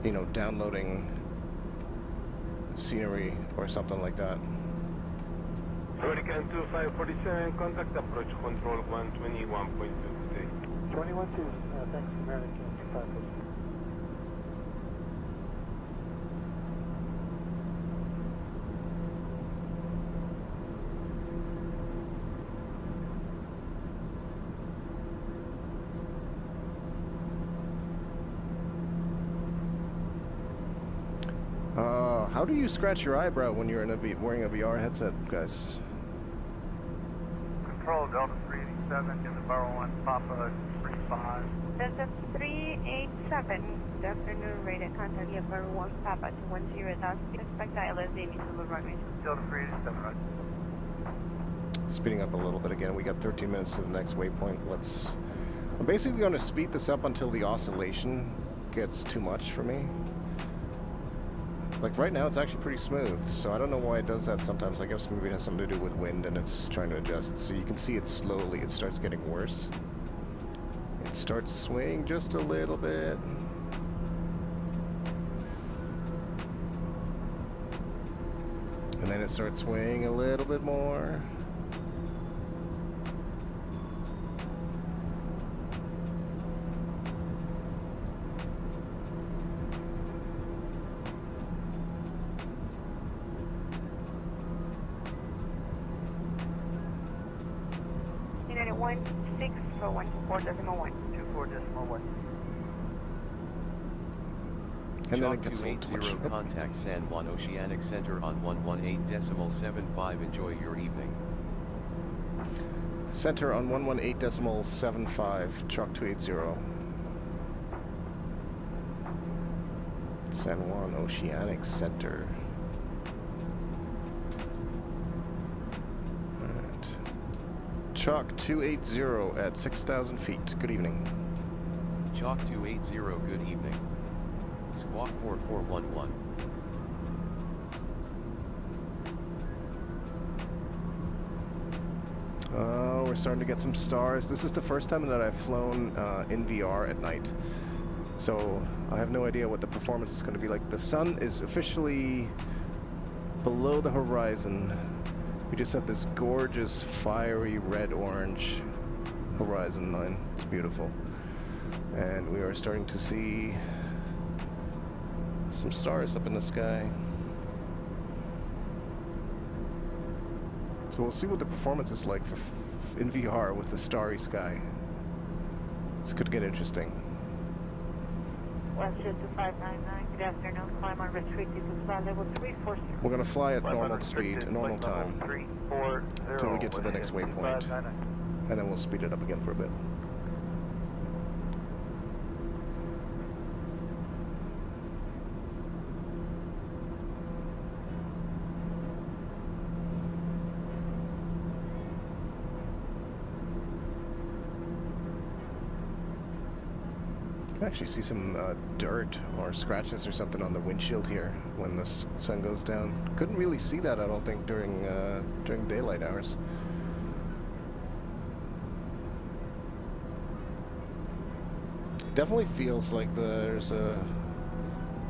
A: you know, downloading scenery or something like that.
I: American 2547, contact approach control 121.2 today.
J: 21-2, thanks, American 2546.
A: How do you scratch your eyebrow when you're in wearing a VR headset, guys?
J: Control Delta 387, give the Barrow 1, Papa 35.
K: Delta 387, good afternoon, rated contact via Barrow 1, Papa 210,000, expect ILS Amy Silver runway.
J: Delta 387, right.
A: Speeding up a little bit again. We got 13 minutes to the next waypoint. I'm basically going to speed this up until the oscillation gets too much for me. Like right now it's actually pretty smooth, so I don't know why it does that sometimes. I guess maybe it has something to do with wind and it's just trying to adjust. So you can see it slowly, it starts getting worse. It starts swaying just a little bit. And then it starts swaying a little bit more.
K: United 16 for 124.1.
J: 24.1.
A: And then
H: Chalk
A: it gets a little too
H: 280
A: much.
H: contact San Juan Oceanic Center on 118.75. Enjoy your evening.
A: Center on 118.75, Chalk 280. San Juan Oceanic Center. Alright. Chalk 280 at 6,000 feet. Good evening.
H: Chalk 280, good evening. Squawk 4411.
A: We're starting to get some stars. This is the first time that I've flown in VR at night. So I have no idea what the performance is going to be like. The sun is officially below the horizon. We just have this gorgeous fiery red-orange horizon line. It's beautiful. And we are starting to see some stars up in the sky. So we'll see what the performance is like in VR with the starry sky. This could get interesting.
K: West 2599, good afternoon, climb on restricted to flight level 340.
A: We're going to fly at normal speed, normal time, until we get to the next waypoint. And then we'll speed it up again for a bit. I can actually see some dirt or scratches or something on the windshield here when the sun goes down. Couldn't really see that, I don't think, during daylight hours. It definitely feels like there's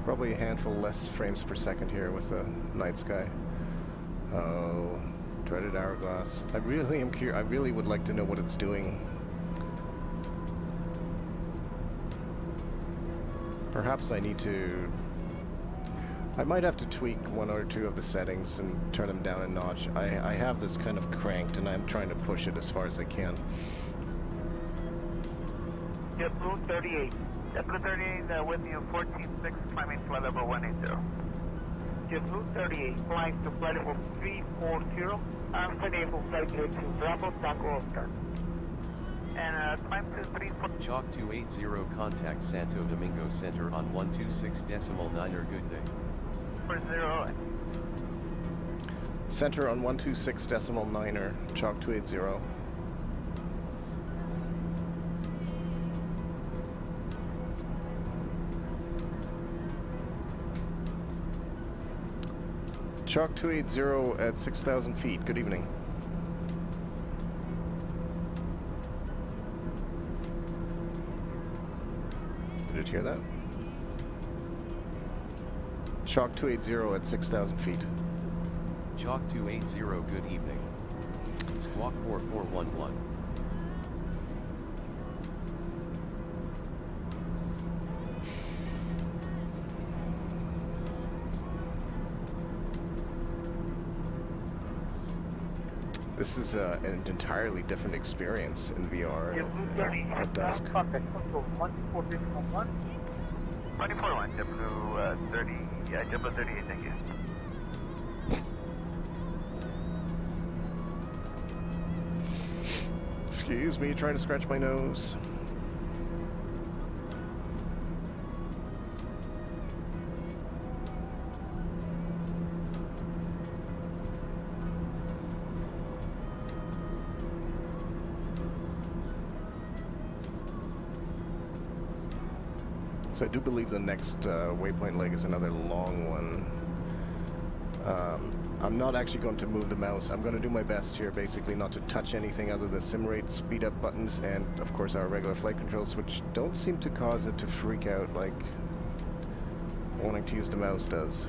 A: probably a handful less frames per second here with the night sky. Oh, dreaded hourglass. I really am curious. I really would like to know what it's doing. Perhaps I need to... I might have to tweak one or two of the settings and turn them down a notch. I have this kind of cranked and I'm trying to push it as far as I can.
F: JetBlue 38. JetBlue 38 with you, 14-6, climbing flight level 180. JetBlue 38, flying to flight level 340. I'm enable flight level to Bravo, Taco, Oscar. And climb to 340.
H: Chalk 280 contact Santo Domingo Center on 126.9. Good day.
F: 40.
A: Center on 126.9, Chalk 280. Chalk 280 at 6,000 feet. Good evening. Did you hear that? Chalk 280 at 6,000 feet.
H: Chalk 280, good evening. Squawk 4411.
A: This is an entirely different experience in VR at dusk.
J: Contact Control 14611.
F: 24-1, JetBlue 38.
J: Yeah, Jumbo 38, thank you.
A: Excuse me, trying to scratch my nose. So I do believe the next waypoint leg is another long one. I'm not actually going to move the mouse. I'm going to do my best here, basically not to touch anything other than sim rate, speed up buttons, and of course our regular flight controls, which don't seem to cause it to freak out like wanting to use the mouse does.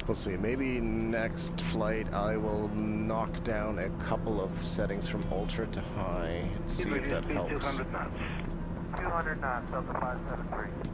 A: We'll see. Maybe next flight I will knock down a couple of settings from ultra to high and see if that helps.
J: 200 knots. 200 knots, Delta 573.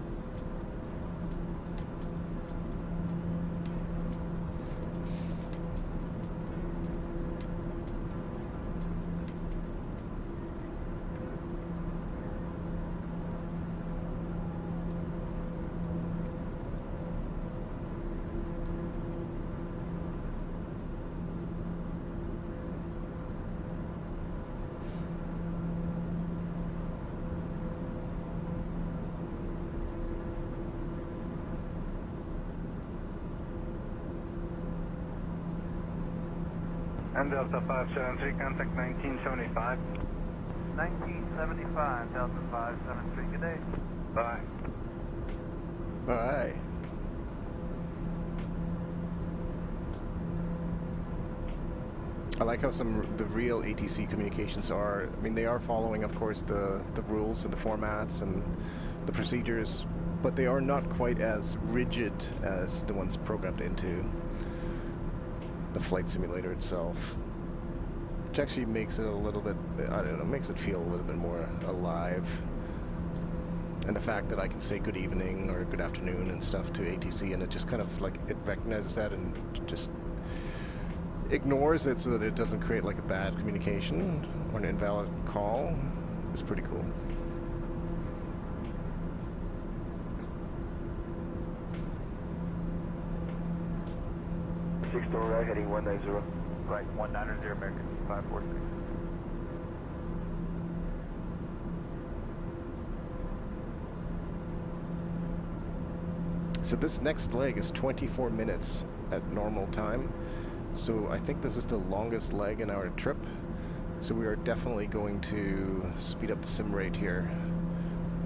E: And Delta 573, contact 1975.
J: 1975, Delta 573, good day.
E: Bye.
A: Bye. I like how the real ATC communications are. I mean, they are following, of course, the rules and the formats and the procedures, but they are not quite as rigid as the ones programmed into the flight simulator itself, which actually makes it a little bit, I don't know, makes it feel a little bit more alive. And the fact that I can say good evening or good afternoon and stuff to ATC, and it just kind of like, it recognizes that and just ignores it so that it doesn't create like a bad communication or an invalid call, is pretty cool.
E: Right, heading 190.
J: Right, 190, American 546.
A: So this next leg is 24 minutes at normal time. So I think this is the longest leg in our trip. So we are definitely going to speed up the sim rate here,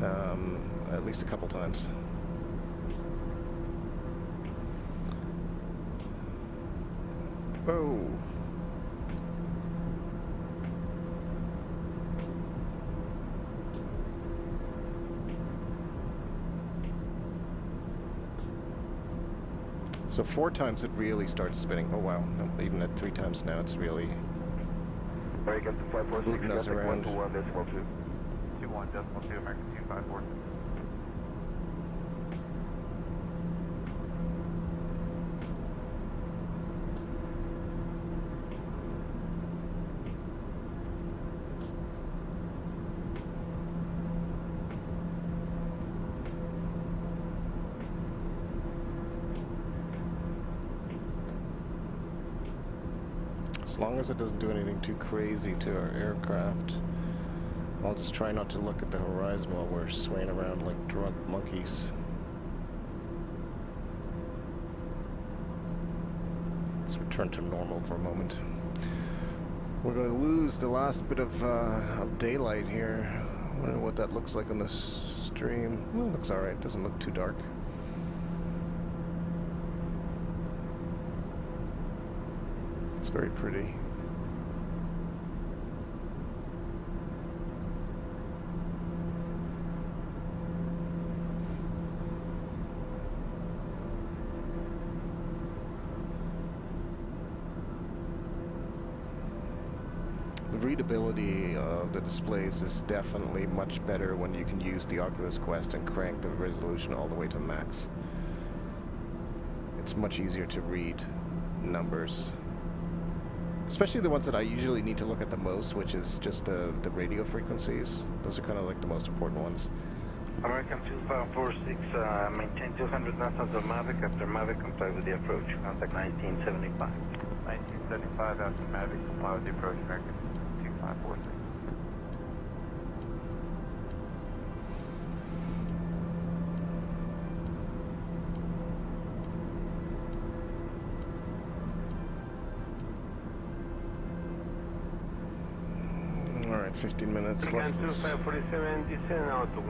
A: at least a couple times. Whoa. So 4 times it really starts spinning. Oh wow, no, even at 3 times now it's really booting us around.
J: 21.2, American 254.
A: As long as it doesn't do anything too crazy to our aircraft, I'll just try not to look at the horizon while we're swaying around like drunk monkeys. Let's return to normal for a moment. We're going to lose the last bit of daylight here. I wonder what that looks like on the stream. Well, it looks alright, doesn't look too dark. It's very pretty. The readability of the displays is definitely much better when you can use the Oculus Quest and crank the resolution all the way to max. It's much easier to read numbers. Especially the ones that I usually need to look at the most, which is just the radio frequencies. Those are kind of like the most important ones.
E: American 2546, maintain 200 knots after Mavic. After Mavic, comply with the approach. Contact 1975.
J: 1975 after Mavic, comply with the approach, American 2546.
A: All right, 15 minutes left.
I: American 2547, descend out to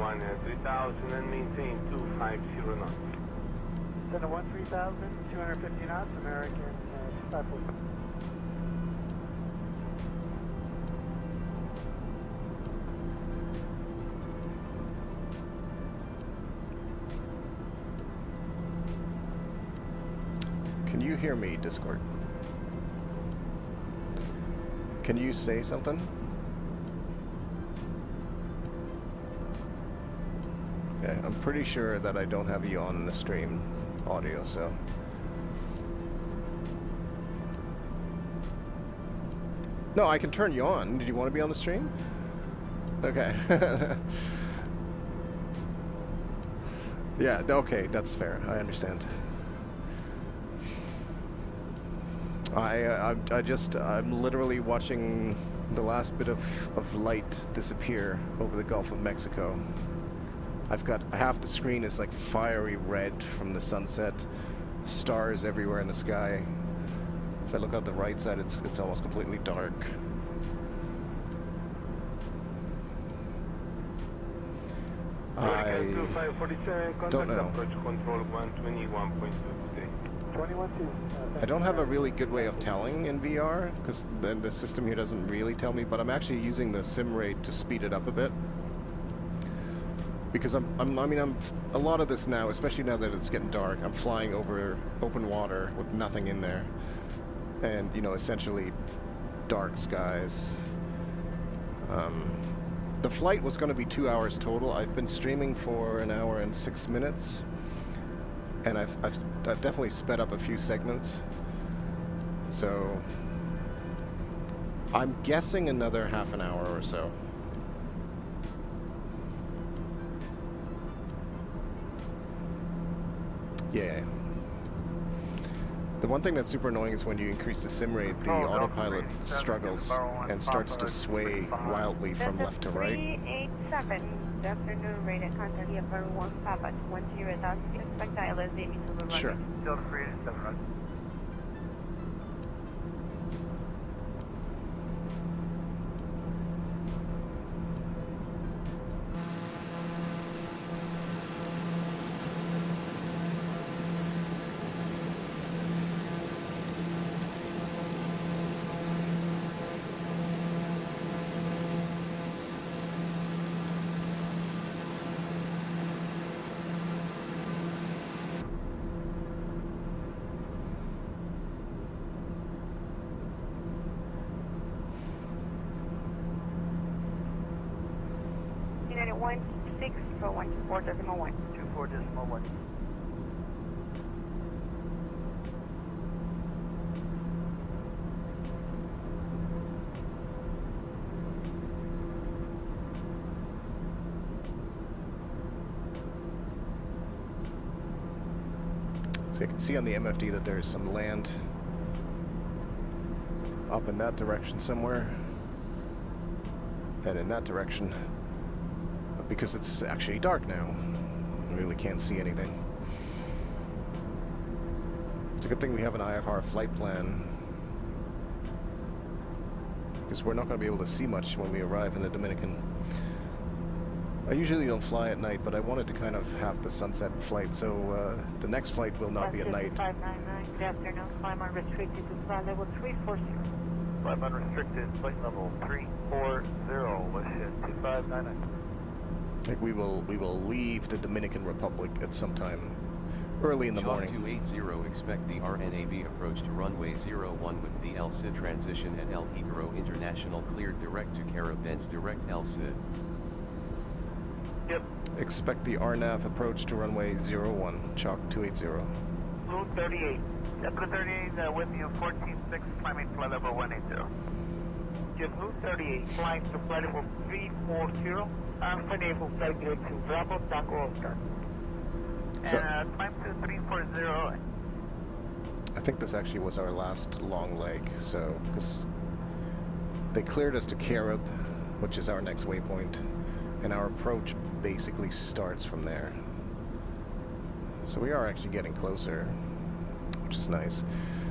I: 3000 and maintain 250 knots.
J: Center 13,000, 250 knots, American 2546.
A: Can you hear me, Discord? Can you say something? Okay, I'm pretty sure that I don't have you on the stream audio, so. No, I can turn you on. Did you want to be on the stream? Okay. Yeah, okay, that's fair. I understand. I'm literally watching the last bit of light disappear over the Gulf of Mexico. I've got half the screen is like fiery red from the sunset, stars everywhere in the sky. If I look out the right side, it's almost completely dark. I don't know. I don't have a really good way of telling in VR, because then the system here doesn't really tell me, but I'm actually using the sim rate to speed it up a bit. Because I'm a lot of this now, especially now that it's getting dark, I'm flying over open water with nothing in there. And, you know, essentially dark skies. The flight was going to be 2 hours total. I've been streaming for 1 hour and 6 minutes. And I've definitely sped up a few segments. So I'm guessing another half an hour or so. Yeah. The one thing that's super annoying is when you increase the sim rate, the autopilot struggles and starts to sway wildly from left to right.
K: 387, good afternoon, rated contact here for 1 Papa 10,000, expect dial as Amy to the
A: Sure.
J: Delta 387, right?
K: United 16 for 124.1.
J: 24.1.
A: So you can see on the MFD that there's some land up in that direction somewhere, and in that direction. But because it's actually dark now, I really can't see anything. It's a good thing we have an IFR flight plan, because we're not going to be able to see much when we arrive in the Dominican. I usually don't fly at night, but I wanted to kind of have the sunset flight, so the next flight will not be at night.
K: 599, good afternoon, climb unrestricted to flight level 340.
J: Climb unrestricted, flight level 340, let's hit 2599.
A: I think we will leave the Dominican Republic at some time early in the morning.
H: 280, expect the RNAV approach to runway 01 with the LSID transition at El Higuero International cleared direct to Caribbean's direct LSID.
J: Yep.
A: Expect the RNAV approach to runway 01, Chalk 280.
F: Blue 38. Yeah, Blue 38 with you, 14-6, climbing flight level 180.
K: Blue 38, flying to flight level 340.
F: Unable flight direct to Bravo Taco Oscar.
A: So-
F: And climb to 340.
A: I think this actually was our last long leg, so because they cleared us to Carib, which is our next waypoint, and our approach basically starts from there. So we are actually getting closer, which is nice.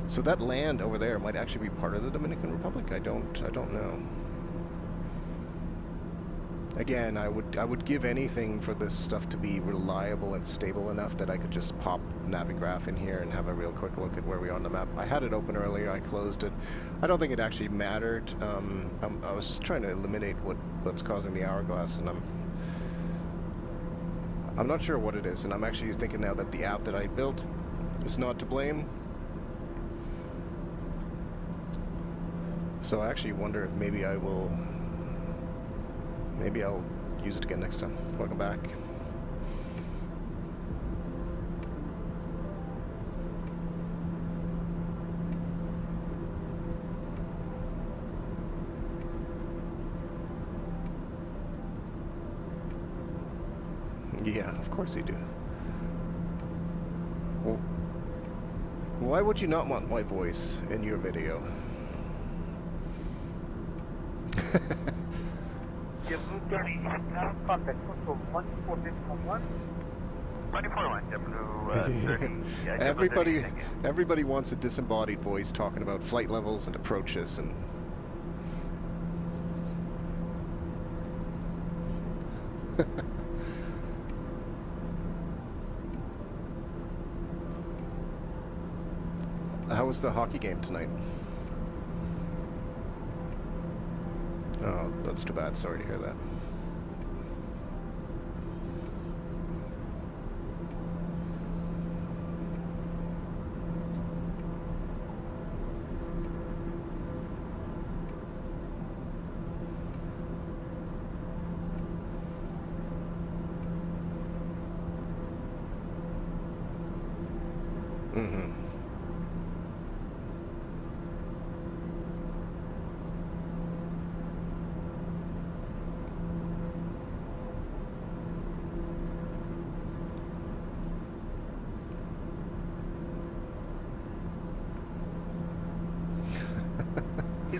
A: So that land over there might actually be part of the Dominican Republic. I don't know. Again, I would give anything for this stuff to be reliable and stable enough that I could just pop Navigraph in here and have a real quick look at where we are on the map. I had it open earlier, I closed it. I don't think it actually mattered. I was just trying to eliminate what's causing the hourglass, and I'm not sure what it is, and I'm actually thinking now that the app that I built is not to blame. So I actually wonder if maybe I'll use it again next time. Welcome back. Yeah, of course you do. Well, why would you not want my voice in your video? Everybody wants a disembodied voice talking about flight levels and approaches and How was the hockey game tonight? Oh, that's too bad. Sorry to hear that.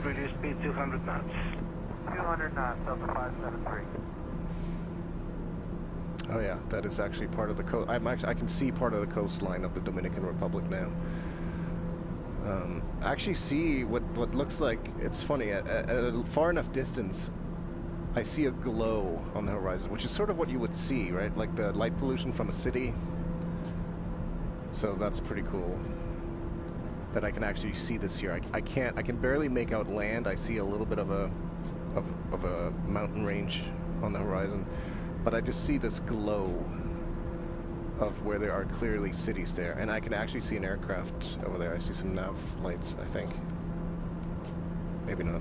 E: Reduce speed 200 knots.
J: 200 knots, Delta 573.
A: Oh yeah, that is actually part of the coast. I can see part of the coastline of the Dominican Republic now. I actually see what looks like, it's funny, at a far enough distance, I see a glow on the horizon, which is sort of what you would see, right? Like the light pollution from a city. So that's pretty cool. That I can actually see this here. I can barely make out land. I see a little bit of a mountain range on the horizon, but I just see this glow of where there are clearly cities there, and I can actually see an aircraft over there. I see some nav lights, I think. Maybe not.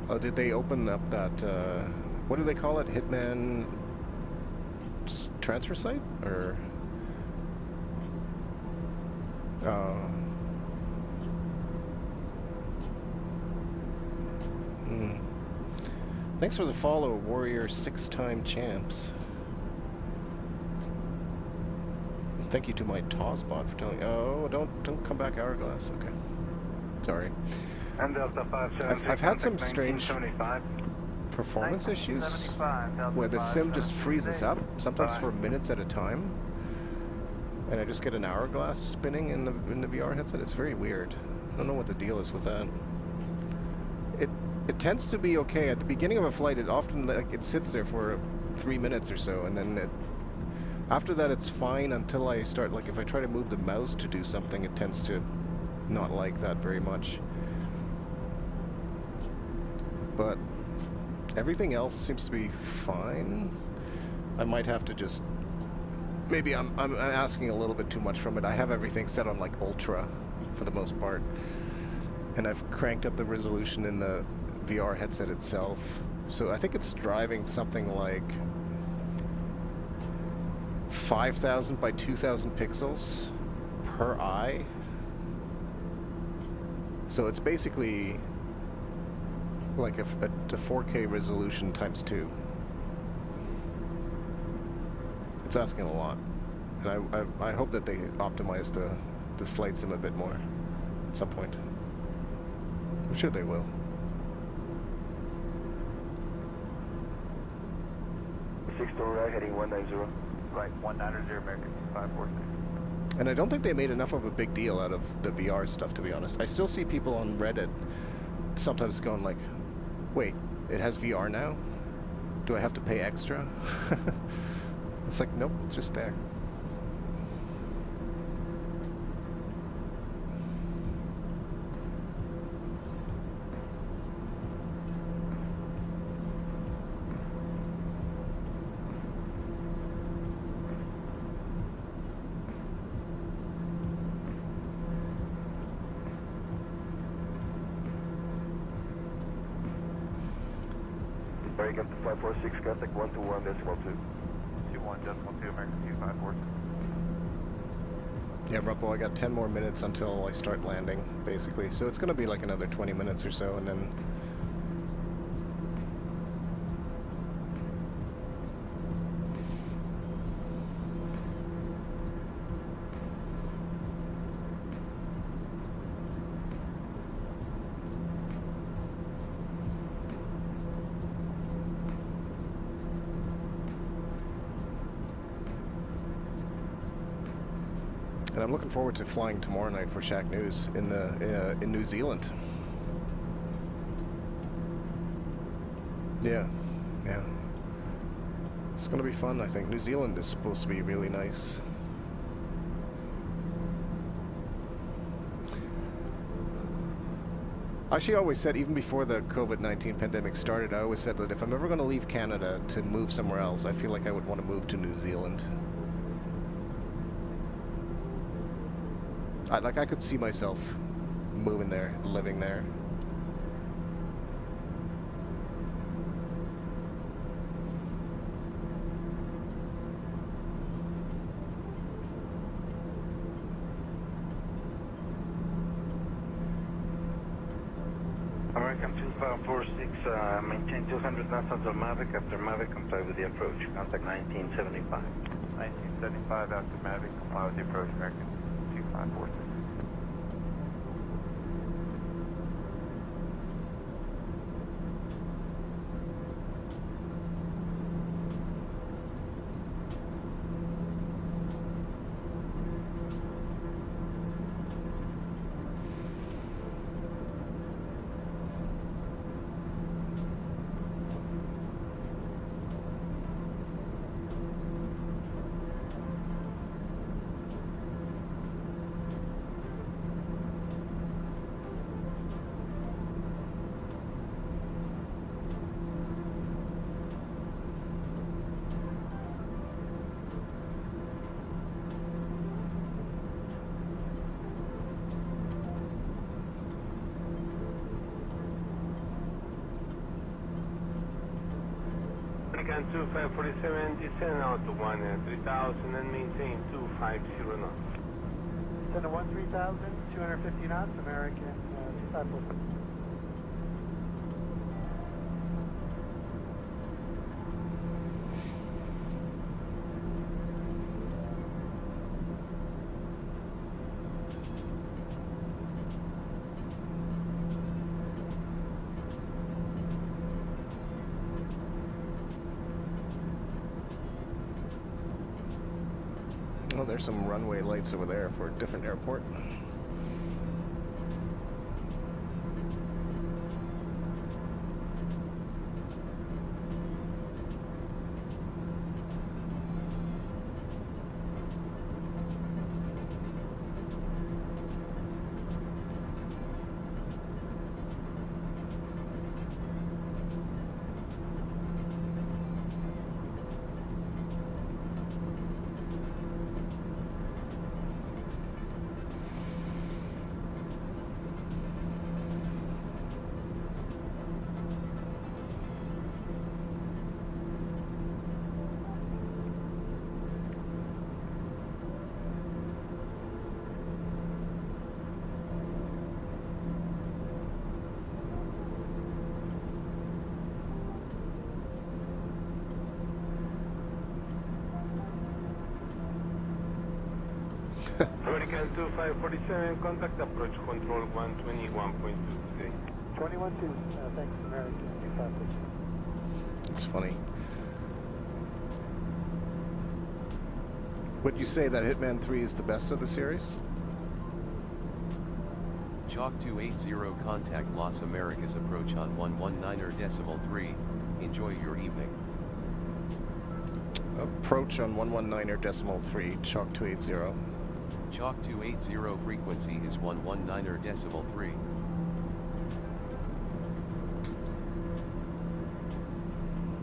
A: Oh, did they open up that, what do they call it? Hitman transfer site? Or... Thanks for the follow, Warrior 6-time champs. And thank you to my Tosbot for telling... Oh, don't come back Hourglass. Okay. Sorry.
E: And Delta 573.
A: I've had some strange performance issues where the sim just freezes up, sometimes for minutes at a time, and I just get an hourglass spinning in the VR headset. It's very weird. I don't know what the deal is with that. It tends to be okay at the beginning of a flight. It often it sits there for 3 minutes or so, and then after that it's fine until I start, like if I try to move the mouse to do something, it tends to not like that very much. But everything else seems to be fine. I might have to just... Maybe I'm asking a little bit too much from it. I have everything set on like ultra for the most part. And I've cranked up the resolution in the VR headset itself. So I think it's driving something like 5,000 by 2,000 pixels per eye. So it's basically like a 4K resolution times 2. It's asking a lot. And I hope that they optimize the flight sim a bit more at some point. I'm sure they will.
E: 6 right, heading 190.
J: Right, 190, American 546.
A: And I don't think they made enough of a big deal out of the VR stuff, to be honest. I still see people on Reddit sometimes going like, wait, it has VR now? Do I have to pay extra? It's like, nope, it's just there.
E: American 546, contact 121.2.
J: 21.2, American 2546.
A: Yeah, Rumpo, I got 10 more minutes until I start landing, basically. So it's going to be like another 20 minutes or so, and then... And I'm looking forward to flying tomorrow night for Shack News in New Zealand. Yeah, yeah. It's gonna be fun, I think. New Zealand is supposed to be really nice. Actually, I always said, even before the COVID-19 pandemic started, I always said that if I'm ever gonna leave Canada to move somewhere else, I feel like I would want to move to New Zealand. I could see myself moving there, living there.
E: American 2546, maintain 200 knots until Mavic. After Mavic, comply with the approach. Contact 1975.
J: 1975 after Mavic, comply with the approach, American 2546.
I: American 2547, descend out to 13000 and maintain 250 knots.
J: Descend to 13,000, 250 knots, American 2546.
A: Oh, there's some runway lights over there for a different airport.
I: 2547, contact approach control 121.2 today.
J: 21-2, thanks, American 2547.
A: It's funny. Would you say that Hitman 3 is the best of the series?
H: Chalk 280 contact Las Americas approach on 119.3. Enjoy your evening.
A: Approach on 119.3, Chalk 280.
H: Chalk 280 frequency is 119.3.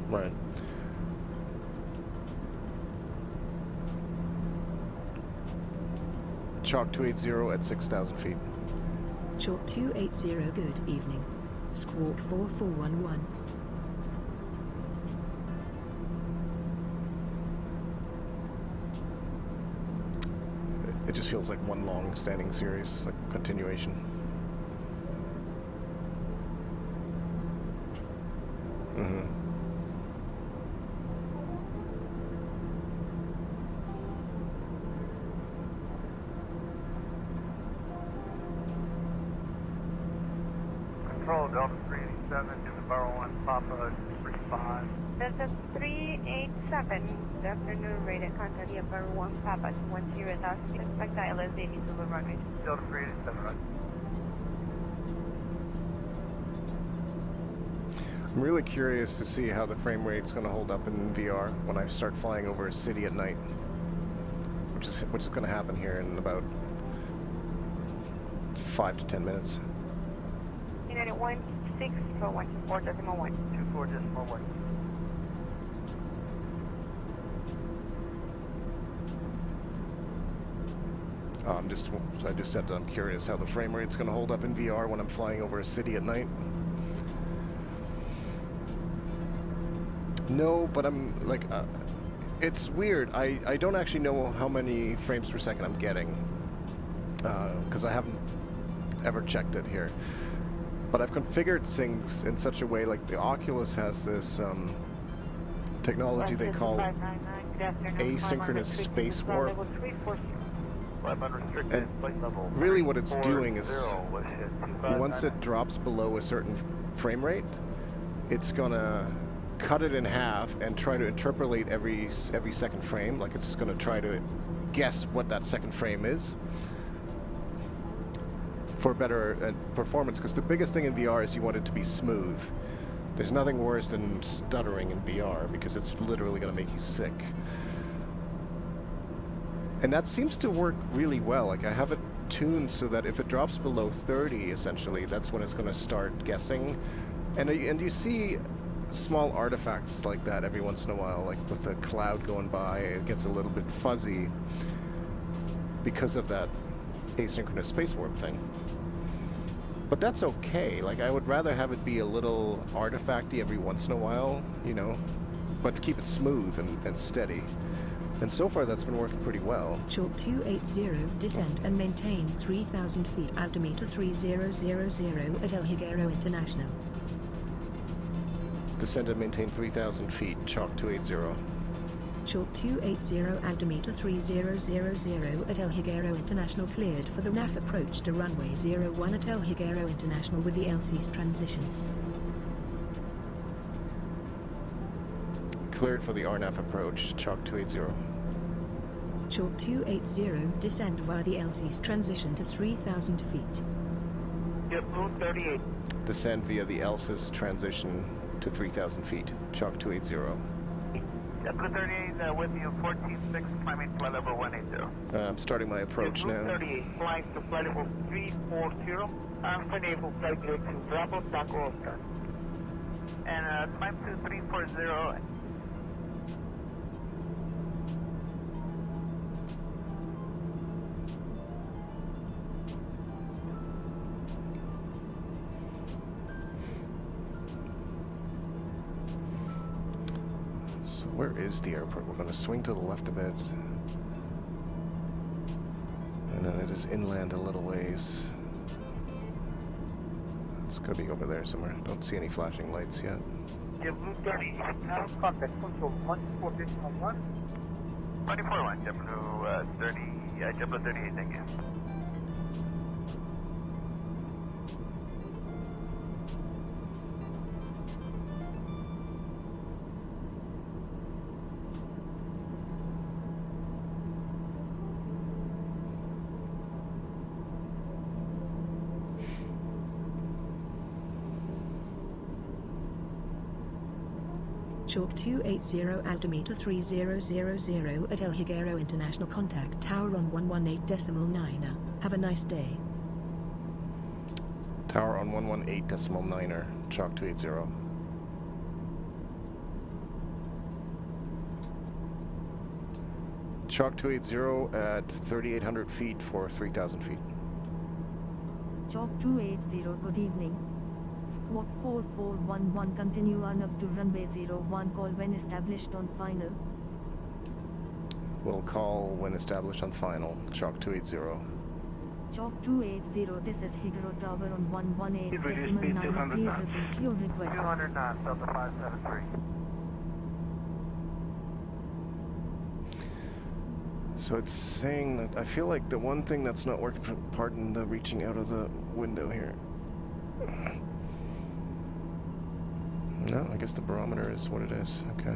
A: Right. Chalk 280 at 6,000 feet.
L: Chalk 280, good evening. Squawk 4411.
A: It just feels like one long standing series, like continuation.
J: Control Delta 387, November 1, Papa 35.
K: Delta 387, good afternoon, rated contact November 1, Papa 10,000. Expect ILS Navy to the runway.
J: Delta 387, right.
A: I'm really curious to see how the frame rate's going to hold up in VR when I start flying over a city at night, which is going to happen here in about 5 to 10 minutes.
K: United 16 for 124.1.
J: 24.1.
A: I just said that I'm curious how the frame rate's going to hold up in VR when I'm flying over a city at night. No, but I'm like, it's weird. I don't actually know how many frames per second I'm getting, because I haven't ever checked it here. But I've configured things in such a way, like the Oculus has this technology they call asynchronous space warp. And really what it's doing is, once it drops below a certain frame rate, it's gonna cut it in half and try to interpolate every second frame. Like it's just gonna try to guess what that second frame is for better performance, because the biggest thing in VR is you want it to be smooth. There's nothing worse than stuttering in VR, because it's literally going to make you sick. And that seems to work really well. Like I have it tuned so that if it drops below 30, essentially, that's when it's going to start guessing. And you see small artifacts like that every once in a while, like with a cloud going by, it gets a little bit fuzzy because of that asynchronous space warp thing. But that's okay. Like I would rather have it be a little artifacty every once in a while, you know, but to keep it smooth and steady. And so far that's been working pretty well.
L: Chalk 280, descend and maintain 3,000 feet, altimeter 3000 at El Higuero International.
A: Descend and maintain 3,000 feet, Chalk 280.
L: Chalk 280, altimeter 3000 at El Higuero International, cleared for the RNAF approach to runway 01 at El Higuero International with the LC's transition.
A: Cleared for the RNAF approach, Chalk 280.
L: Chalk 280, descend via the LC's transition to 3,000 feet.
F: Yep, Moon 38.
A: Descend via the ELSA's transition to 3,000 feet, Chalk 280.
F: Blue 38 with you, 14.6, climbing flight level 180.
A: I'm starting my approach
F: Blue
A: now.
F: 38, flying to flight level 340. I'm enable flight gate to Bravo, Tango, Oscar. And climb to 340.
A: Where is the airport? We're going to swing to the left a bit. And then it is inland a little ways. It's going to be over there somewhere. Don't see any flashing lights yet.
F: Yeah, Blue 30, now contact control 141. 141, JetBlue 30, JetBlue 38, thank you.
L: Chalk 280 altimeter 3000 at El Higuero International. Contact Tower on 118.9. Have a nice day.
A: Tower on 118.9, Chalk 280. Chalk 280 at 3,800 feet for 3,000 feet.
D: Chalk 280, good evening. Squawk 4411, continue on up to runway 01, call when established on final.
A: We'll call when established on final, Chalk 280.
D: Chalk 280, this is Higuero Tower on 118.9.
E: Speed 200 knots.
D: Please your request.
J: 200 knots, Delta 573.
A: So it's saying that I feel like the one thing that's not working, pardon the reaching out of the window here. No, I guess the barometer is what it is. Okay.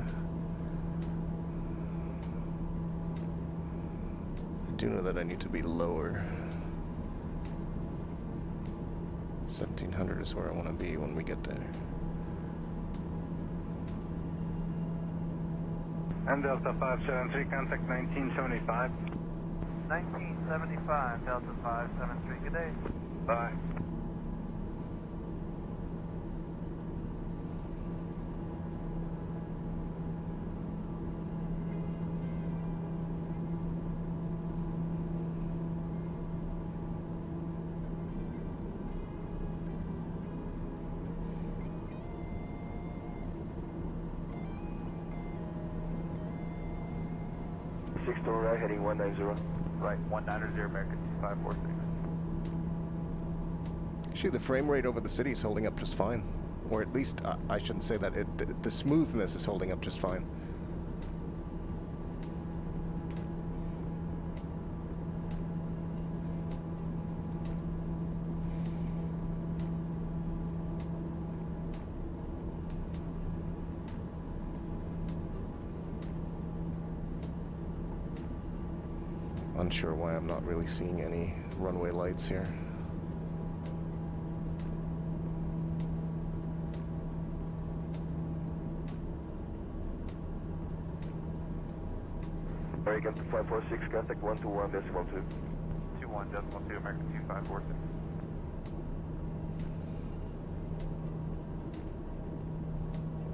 A: I do know that I need to be lower. 1700 is where I want to be when we get there.
E: And Delta 573, contact 1975.
J: 1975, Delta 573, good day.
E: Bye.
M: Six door right, heading 190.
J: Right, 190, American 2546.
A: Actually, the frame rate over the city is holding up just fine. Or at least, I shouldn't say that, the smoothness is holding up just fine. Unsure why I'm not really seeing any runway lights here.
M: American 546, contact 121.2.
J: 21.2, American 2546.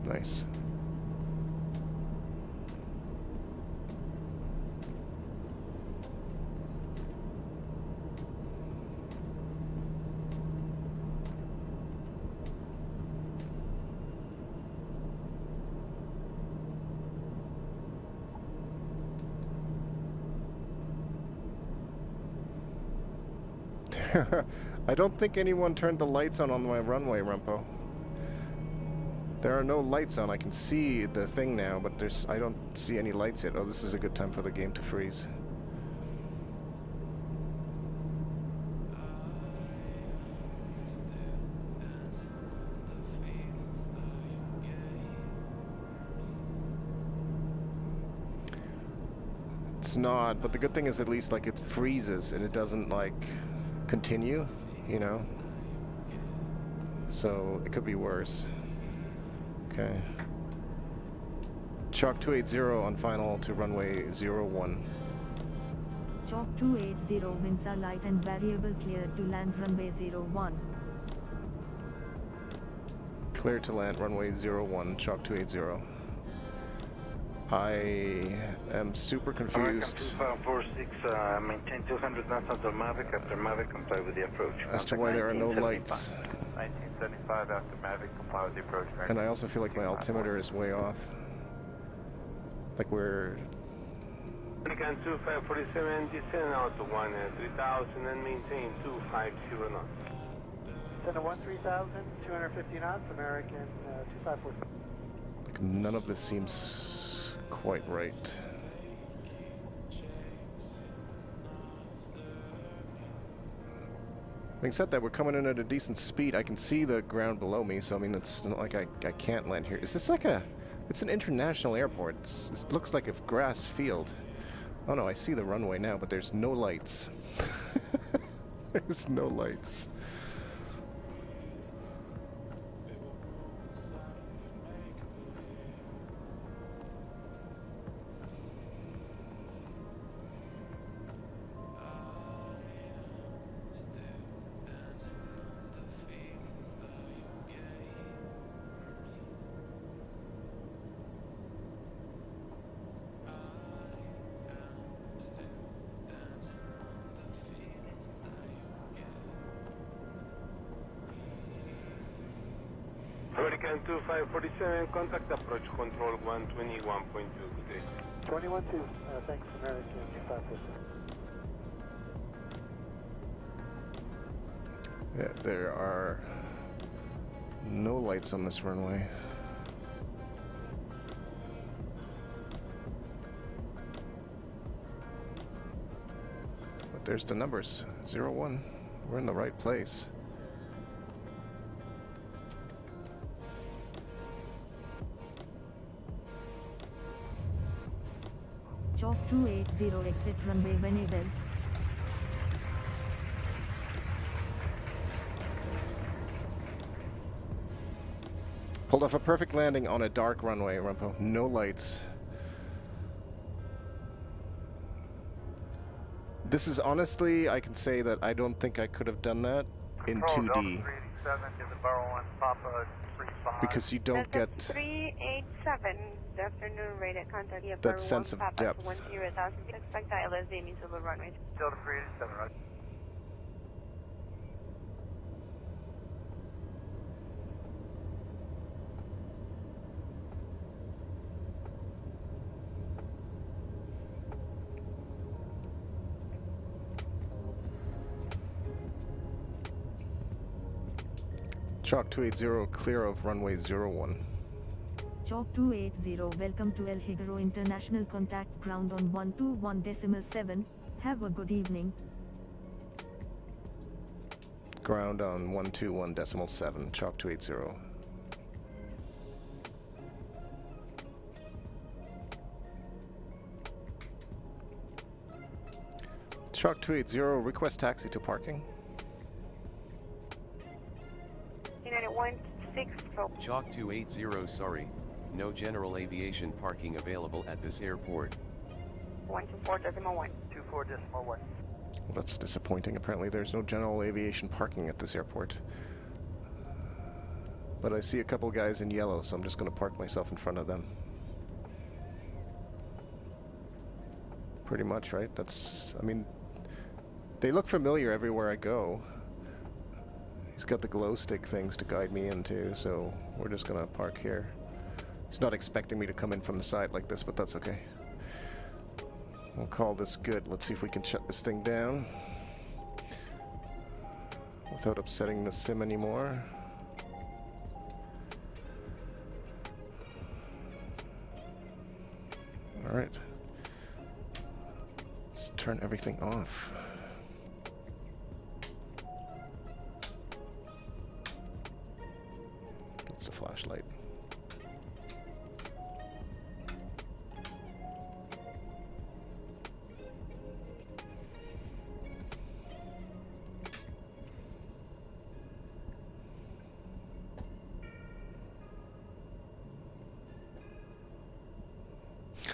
A: Nice. I don't think anyone turned the lights on my runway, Rumpo. There are no lights on. I can see the thing now, but I don't see any lights yet. Oh, this is a good time for the game to freeze. It's not, but the good thing is at least like it freezes and it doesn't like continue, you know? So it could be worse. Okay. Chalk 280 on final to runway 01.
D: Chalk 280, winds are light and variable, cleared to land runway 01.
A: Clear to land runway 01, Chalk 280. I am super confused.
E: 2546, maintain 200 knots after Mavic. After Mavic, comply with the approach.
A: As to why there are no lights.
J: 1975 after Mavic, comply with the approach.
A: And I also feel like my altimeter is way off. Like we're...
I: American 2547, descend out to 3000 and maintain 250 knots.
J: Descend to 13,000, 250 knots, American 2546.
A: Like none of this seems quite right. Having said that, we're coming in at a decent speed. I can see the ground below me, so I mean, it's not like I can't land here. Is this like a... It's an international airport. It looks like a grass field. Oh no, I see the runway now, but there's no lights. There's no lights.
I: American 2547, contact approach control 121.2. Good day.
J: 21-2, thanks, American 547.
A: Yeah, there are no lights on this runway. But there's the numbers, 01. We're in the right place.
D: Chalk 280 exit runway Venezuela.
A: Pulled off a perfect landing on a dark runway, Rumpo. No lights. This is honestly, I can say that I don't think I could have done that in 2D. Because you don't get
K: 387. Good afternoon, rated contact
A: that sense of depth.
K: 10,000. Expect ILS aiming to the runway.
J: Delta 387, right?
A: Chalk 280, clear of runway 01.
D: Chalk 280, welcome to El Higuero International Contact Ground on 121.7. Have a good evening.
A: Ground on 121.7, Chalk 280. Chalk 280, request taxi to parking.
K: United 16.
H: Chalk 280, sorry. No general aviation parking available at this airport.
K: 124.1.
J: 24.1.
A: That's disappointing. Apparently there's no general aviation parking at this airport. But I see a couple guys in yellow, so I'm just going to park myself in front of them. Pretty much, right? That's, I mean, they look familiar everywhere I go. He's got the glow stick things to guide me into, so we're just going to park here. He's not expecting me to come in from the side like this, but that's okay. We'll call this good. Let's see if we can shut this thing down without upsetting the sim anymore. Alright. Let's turn everything off. That's a flashlight.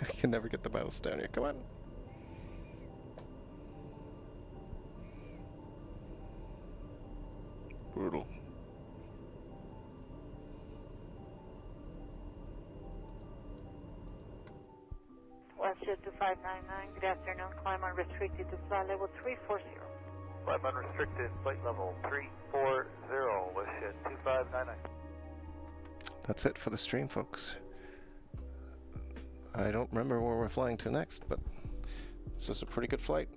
A: I can never get the mouse down here. Come on. Brutal.
K: Westjet 2599. Good afternoon. Climb unrestricted to flight level 340.
J: Climb unrestricted, flight level 340, Westjet 2599.
A: That's it for the stream, folks. I don't remember where we're flying to next, but this was a pretty good flight.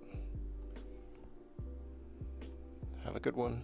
A: Have a good one.